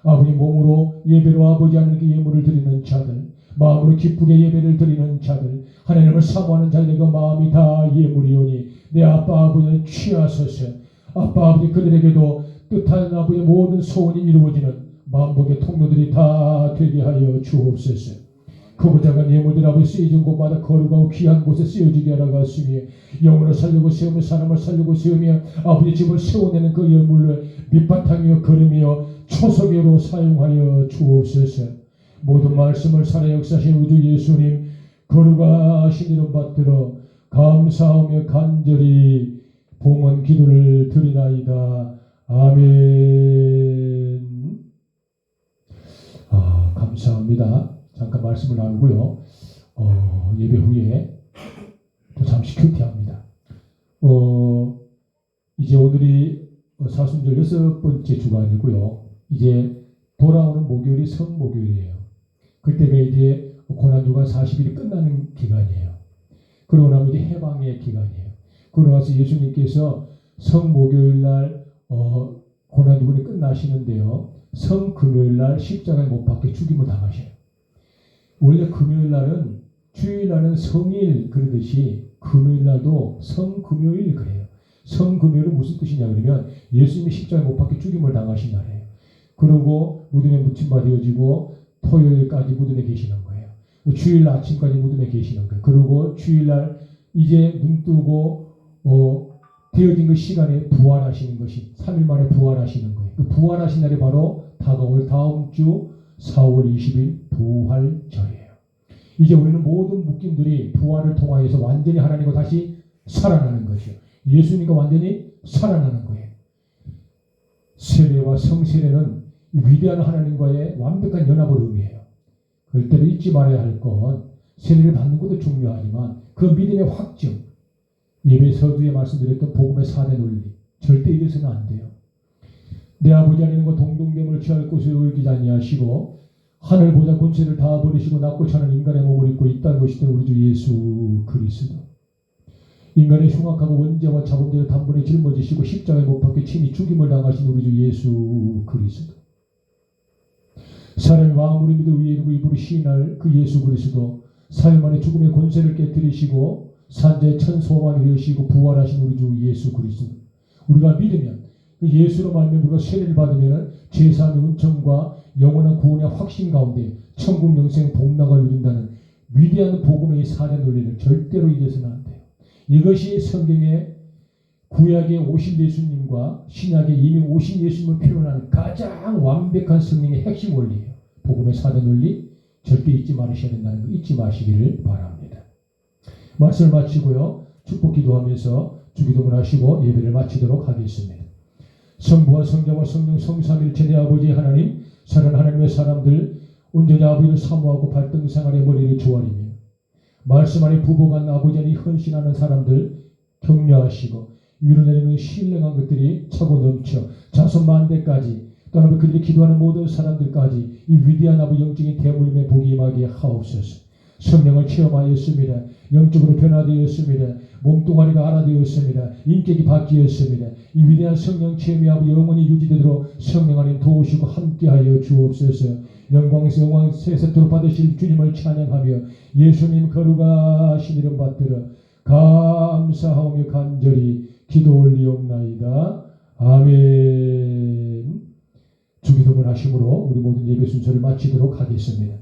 아버지 몸으로 예배로 아버지 하나님께 예물을 드리는 자들, 마음으로 기쁘게 예배를 드리는 자들, 하나님을 사모하는 자들의 그 마음이 다 예물이오니 내 아빠 아버지는 취하소서. 아빠 아버지 그들에게도 뜻하는 아버지 모든 소원이 이루어지는 만복의 통로들이 다 되게 하여 주옵소서. 거부장한 예물들 아버지 쓰여진 곳마다 거룩하고 귀한 곳에 쓰여지게 하라 갔으며 영혼을 살리고 세우며 사람을 살리고 세우며 아버지 집을 세워내는 그 예물을 밑바탕이요 걸음이요 초석으로 사용하여 주옵소서. 모든 말씀을 살아 역사하신 우리 주 예수님 거룩하신 이름 받들어 감사하며 간절히 봉헌 기도를 드리나이다. 아멘. 감사합니다. 잠깐 말씀을 나누고요. 예배 후에 또 잠시 큐티합니다. 이제 오늘이 사순절 6번째 주간이고요. 이제 돌아오는 목요일이 성목요일이에요. 그때가 이제 고난주간 40일이 끝나는 기간이에요. 그러고 나면 이제 해방의 기간이에요. 그러고 나서 예수님께서 성목요일날 고난주간이 끝나시는데요. 성금요일날 십자가에 못 박혀 죽임을 당하셔요. 원래 금요일날은 주일날은 성일 그러듯이 금요일날도 성금요일 그래요. 성금요일은 무슨 뜻이냐 그러면 예수님이 십자가에 못 박혀 죽임을 당하신 날이에요. 그리고 무덤에 묻힌바 되어지고 토요일까지 무덤에 계시는 거예요. 주일 아침까지 무덤에 계시는 거예요. 그리고 주일날 이제 눈 뜨고 되어진 그 시간에 부활하시는 것이 3일 만에 부활하시는 거예요. 그 부활하신 날이 바로 다가올 다음 주 4월 20일 부활절이에요. 이제 우리는 모든 묶임들이 부활을 통하여서 완전히 하나님과 다시 살아나는 것이요. 예수님과 완전히 살아나는 거예요. 세례와 성세례는 위대한 하나님과의 완벽한 연합을 의미해요. 절대로 잊지 말아야 할 건 세례를 받는 것도 중요하지만 그 믿음의 확증, 예배 서두에 말씀드렸던 복음의 4대 논리 절대 잊어서는 안 돼요. 내 아버지 하나님과 동등됨을 취할 곳을 의기지 아니하시고 하늘 보좌 권세를 다 버리시고 낮고 차는 인간의 몸을 입고 이 땅에 오시던 우리 주 예수 그리스도 인간의 흉악하고 원죄와 자본들을 단번에 짊어지시고 십자가에 못 박혀 친히 죽임을 당하신 우리 주 예수 그리스도 사람이 마음으로 믿어 의에 이르고 입으로 시인할 그 예수 그리스도 사흘 만에 죽음의 권세를 깨뜨리시고 산자의 천소만이 되시고 부활하신 우리 주 예수 그리스도 우리가 믿으면 그 예수로 말미암아 우리가 세례를 받으면 제사함의 은총과 영원한 구원의 확신 가운데 천국 영생 복락을 누린다는 위대한 복음의 4대 논리를 절대로 잊어서는 안 돼요. 이것이 성경의 구약에 오신 예수님과 신약에 이미 오신 예수님을 표현하는 가장 완벽한 성령의 핵심 원리예요. 복음의 4대 논리 절대 잊지 말으셔야 된다는 거 잊지 마시기를 바랍니다. 말씀을 마치고요. 축복 기도하면서 주기도문 하시고 예배를 마치도록 하겠습니다. 성부와 성자와 성령 성삼일체 내 아버지 하나님 사랑하는 하나님의 사람들 온전히 아버지를 사모하고 발등상안의 머리를 조아리며 말씀 안에 부복한 아버지 안에 헌신하는 사람들 격려하시고 위로 내리는 신령한 것들이 차고 넘쳐 자손 만대까지 또는 그들이 기도하는 모든 사람들까지 이 위대한 아버지 영적인 대물림의 복이 임하게 하옵소서. 성령을 체험하였습니다. 영적으로 변화되었습니다. 몸뚱아리가 알아되었습니다. 인격이 바뀌었습니다. 이 위대한 성령 체험이 아버지 영원히 유지되도록 성령 하나님 도우시고 함께하여 주옵소서. 영광 세세토록 받으실 주님을 찬양하며 예수님 거룩하신 이름 받들어 감사하며 간절히 기도 올리옵나이다. 아멘. 주기도문 하심으로 우리 모든 예배 순서를 마치도록 하겠습니다.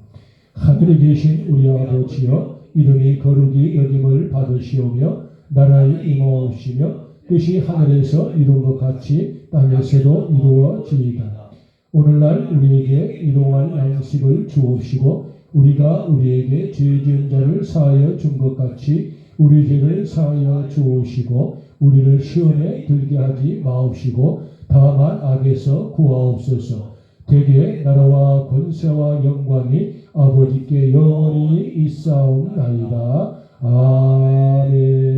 하늘에 계신 우리 아버지여 이름이 거룩히 여김을 받으시오며 나라의 임하옵시며 뜻이 하늘에서 이룬 것 같이 땅에서도 이루어지이다. 오늘날 우리에게 일용할 양식을 주옵시고 우리가 우리에게 죄 지은 자를 사하여 준 것 같이 우리 죄를 사하여 주옵시고 우리를 시험에 들게 하지 마옵시고 다만 악에서 구하옵소서. 대개 나라와 권세와 영광이 아버지께 영원히 있사옵나이다. 아멘.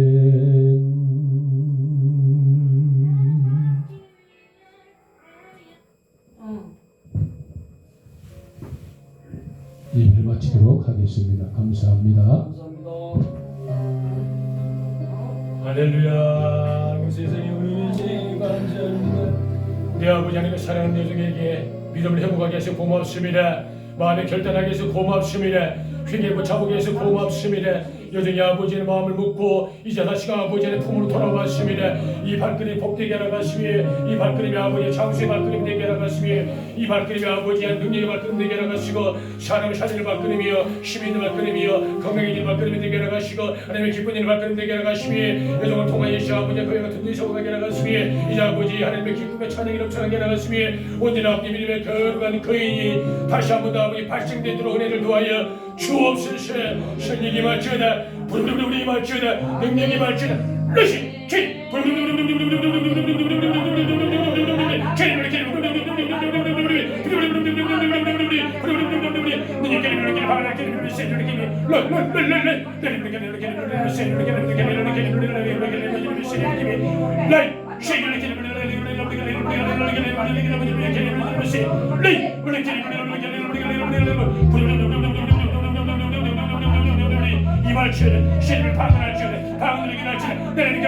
예배를 마치도록 하겠습니다. 감사합니다. 할렐루야. 그 세상에 우리 죄 감사합니다. 내 아버지 하나님의 사랑하는 여종에게 믿음을 회복하게 해서 고맙습니다. 마음에 결단하게 해서 고맙습니다. 회개하고 자복해 해서 고맙습니다. 여전히 아버지의 마음을 묻고 이제 다시금 아버지의 품으로 돌아왔습니다. 이 발걸음이 복되게 나가시며 이 발걸음이 아버지의 장수의 발걸음이 되게 나가시며 이 발걸음이 아버지의 능력의 발걸음 되게 나가시고 사람을 살리는 발걸음이요 힘이 있는 발걸음이요 건강해지는 발걸음이 되게 나가시고 하나님의 기쁜 일을 발걸음 되게 나가시며 여정을 통하여 시 아버지의 거에 같은 데 서고하게 나가시며 이제 아버지 하나님의 기쁨의 찬양이 넘쳐나게 나가시며 언제나 앞뒤 믿음의 거룩한 거인이 다시 한번 더 아버지 발생되도록 은혜를 도하여 주옵소서. 선익이 말지어다 부르르르르 말지어다 능력이 말지어다 러시 키 이말치는 신을 방문할지어다 방문하게 할지어다 내리게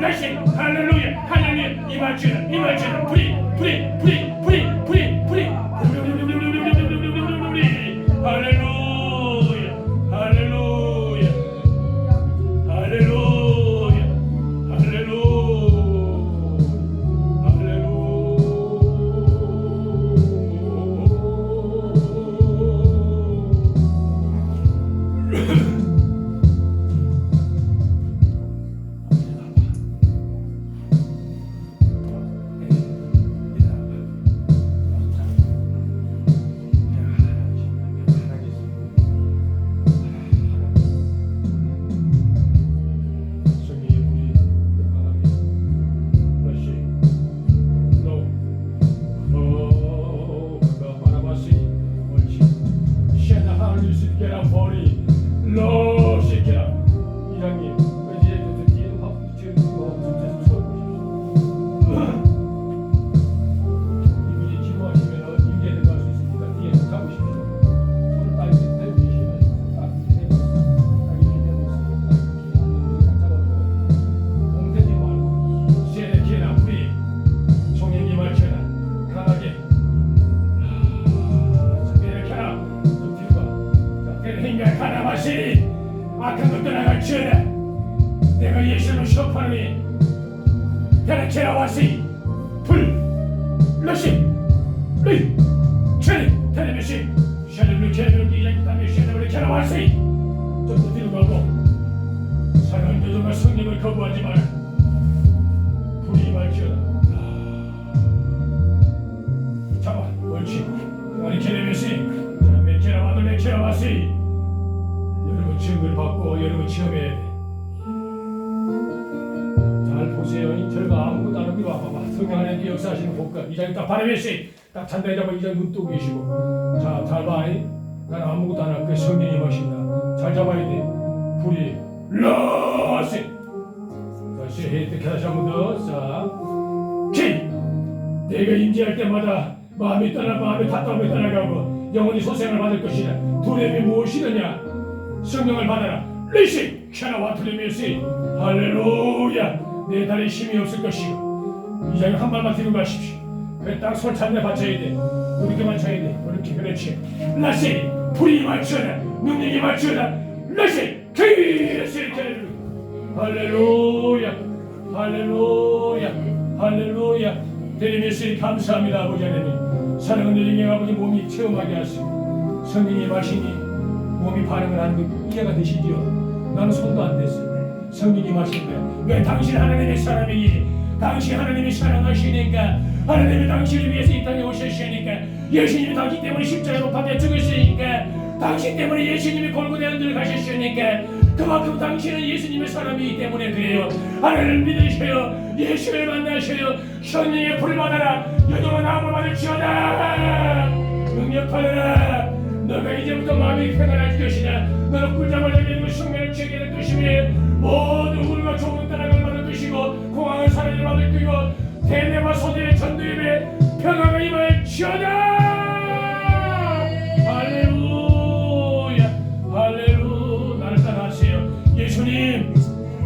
것이 할렐루야 할렐루야 이말치는 불이 할렐루야 할렐루야 할렐루야 악한 것도 나갈지어다 내가 예수를 시험하노니 베레케라 와시 불 러시 리 체리 테레비시 샤르르 케르르 이야기다며 샤르르 케라 와시 좀더 뒤로 가고 사랑하는 여정과 성령을 거부하지 마라 불이 말지어다 잡아 옳지 우리 케레비시 메케라 와도 메케라 와시 여러분 증거를 받고 여러분 체험해야 돼. 잘 보세요. 이 절가 아무것도 안 하고 와봐봐. 성령 하나님께 역사하시는 복과 이장이 딱 바라면서 딱 잔다에 잡아 이장 눈 뜨고 계시고 자 잘 봐. 나는 아무것도 안 할 거야. 성령이 멋있다. 잘 잡아야 돼. 불이 러시 다시 혜택 다시 한 번 더. 자 키 내가 임재할 때마다 마음이 답답함이 떠나가고 영원히 소생을 받을 것이다. 두려움이 무엇이더냐 성령을 받아라. 리시 샤나와 트레미시 할렐루야. 내 다리에 힘이 없을 것이고 이 장에 한 발만 뒤로 가십시오. 그래 딱 손 찬데 받쳐야 돼. 이렇게만 쳐야 돼. 이렇게 그렇지. 라시 불이 임할지어다. 능력이 임할지어다. 레시 그리스의 할렐루야 할렐루야 할렐루야. 대리메시 감사합니다. 아버지 하나님, 사랑하는 영의 아버지 몸이 체험하게 하시고 성령의 마시니 몸이 반응을 하는 것 이해가 되시지요? 나는 손도 안 댔어요. 성령이 마신 거야. 왜? 당신 하나님의 사람이니, 당신 하나님이 사랑하시니까, 하나님이 당신을 위해서 이 땅에 오셨으니까, 예수님이 당신 때문에 십자가에 못 박혀 죽으시니까, 당신 때문에 예수님이 골고다 언덕을 가셨으니까, 그만큼 당신은 예수님의 사람이기 때문에 그래요. 하나님을 믿으셔요. 예수를 만나셔요. 성령의 불을 받아라. 여동아 나음을 받을지어다. 능력하여라. 너가 이제부터 마음이 평안할 것이냐. 너는 꿀잠을 자게 되고 숙면을 취하게 될 것이며, 모든 우물과 좁은 땅을 받을 것이고, 공항을 사랑을 받을 것이고, 대내와 소대의 전도임에 평화가 임할지어다. 할렐루야 할렐루야. 나를 따라하세요. 예수님,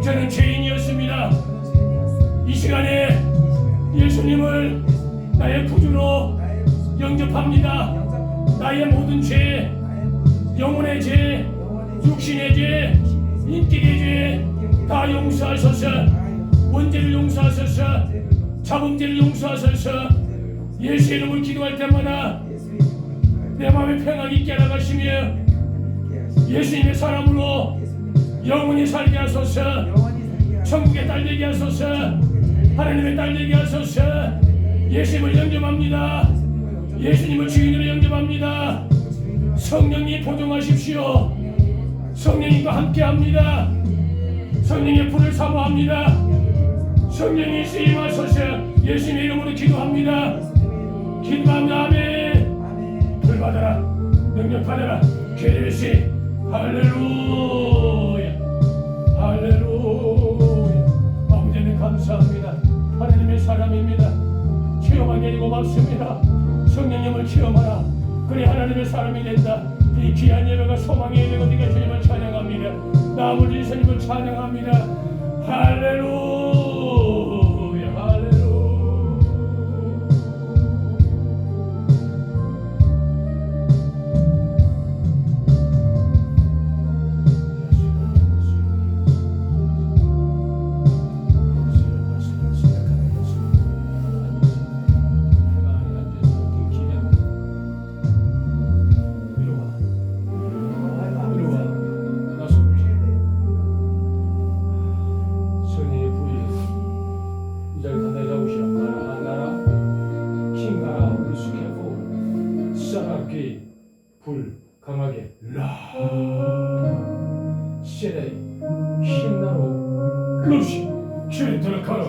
저는 죄인이었습니다. 이 시간에 예수님을 나의 구주로 영접합니다. 나의 모든 죄, 영혼의 죄, 육신의 죄, 인격의 죄 다 용서하소서. 원죄를 용서하소서. 자범죄를 용서하소서. 예수의 이름을 기도할 때마다 내 마음에 평안이 있게 나가시며 예수님의 사람으로 영원히 살게 하소서. 천국의 딸 되게 하소서. 하나님의 딸 되게 하소서. 예수님을 영접합니다. 예수님을 주인으로 영접합니다. 성령이 보존하십시오. 성령님과 함께합니다. 성령의 불을 사모합니다. 성령이 쓰임하소서. 예수님의 이름으로 기도합니다. 기도합니다. 아멘. 불 받아라. 능력 받아라. 계시 할렐루야 할렐루야. 아버지는 감사합니다. 하나님의 사람입니다. 체험하게 해주고 고맙습니다. 성령님을 체험하라. 그래 하나님의 사람이 된다. 이 귀한 예배가 소망의 예배가 되게 주님을 찬양합니다. 나머지 예수님을 찬양합니다. 할렐루야 할렐루야. 불 강하게 라 세레 신나로 루시 킬트라카로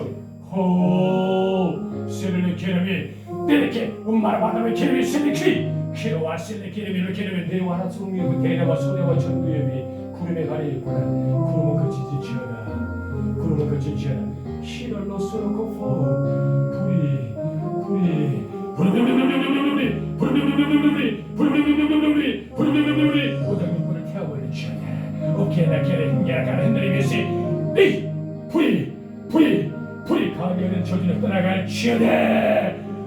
호 세레르 케르미 데레케 um마라 바다메 케르미 세레키 키로와 세레 케르미를 케르미 대와라 성미의 그 대나와 소대와 전두엽이 구름에 가리있구나. 구름은 그치지치어라. 구름은 그치지치어라. 시럴로 쏘놓고 불이 오장님불을 태워버리시오냐. 오케나 게레 흥겨라가는 흔들리면서 이 불이 가게하는 저주는 떠나갈지어다.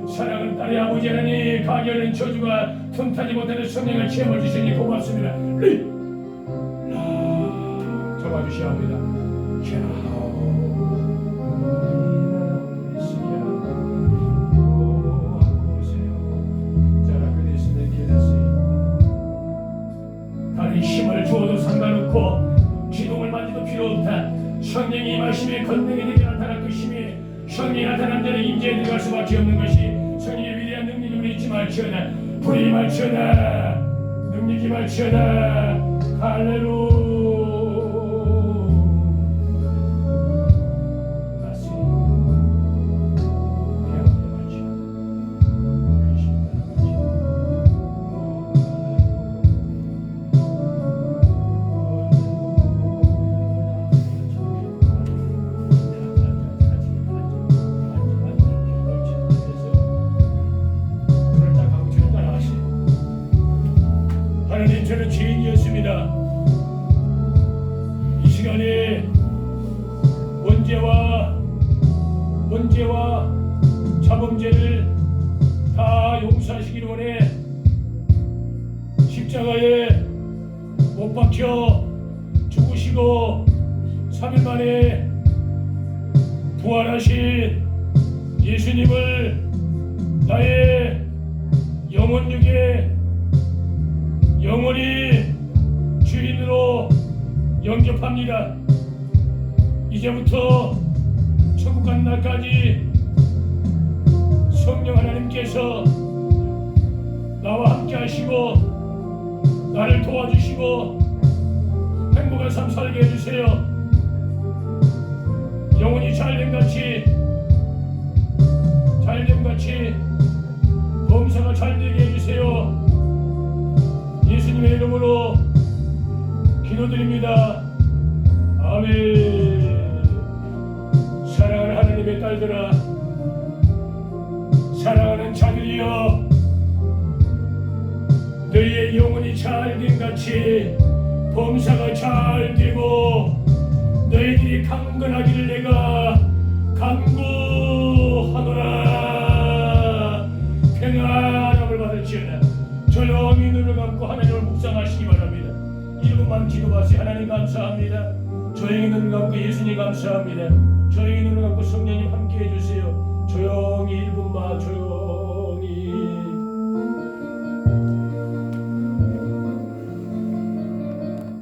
사랑하는 딸의 아버지 하나님, 가게하는 저주가 틈타지 못하는 성령을 체험해 주시니 고맙습니다. 잡아주시옵니다. 힘을 주어도 상관없고 기둥을 만져도 필요 없다. 성령이 임하심에 건능이 되게 나타날 것이며 성령이 나타난 데는 임재에 들어갈 수밖에 없는 것이 성령의 위대한 능력을 잊지 말지어다. 불이 임할지어다. 능력이 임할지어다. 할렐루야. 하나님, 저는 죄인이었습니다. 이 시간에 원죄와 자범죄를 다 용서하시기를 원해. 십자가에 못 박혀 죽으시고 3일 만에 부활하신 예수님을 나의 영혼육에 영원히 주인으로 영접합니다. 이제부터 천국 가는 날까지 성령 하나님께서 나와 함께 하시고 나를 도와주시고 행복한 삶 살게 해주세요. 영혼이 잘됨같이 범사가 잘되게 해주세요. 예수님의 이름으로 기도드립니다. 아멘. 사랑하는 하나님의 딸들아, 사랑하는 자들이여, 너희의 영혼이 잘됨같이 범사가 잘되고 너희들이 강건하기를 내가 간구하노라. 평안함을 받을지어다. 조용히 눈을 감고 하나님을 묵상하시기 바랍니다. 1분만 기도하세요. 하나님 감사합니다. 조용히 눈을 감고 예수님 감사합니다. 조용히 눈을 감고 성령님 함께 해주세요. 조용히 1분만 조용히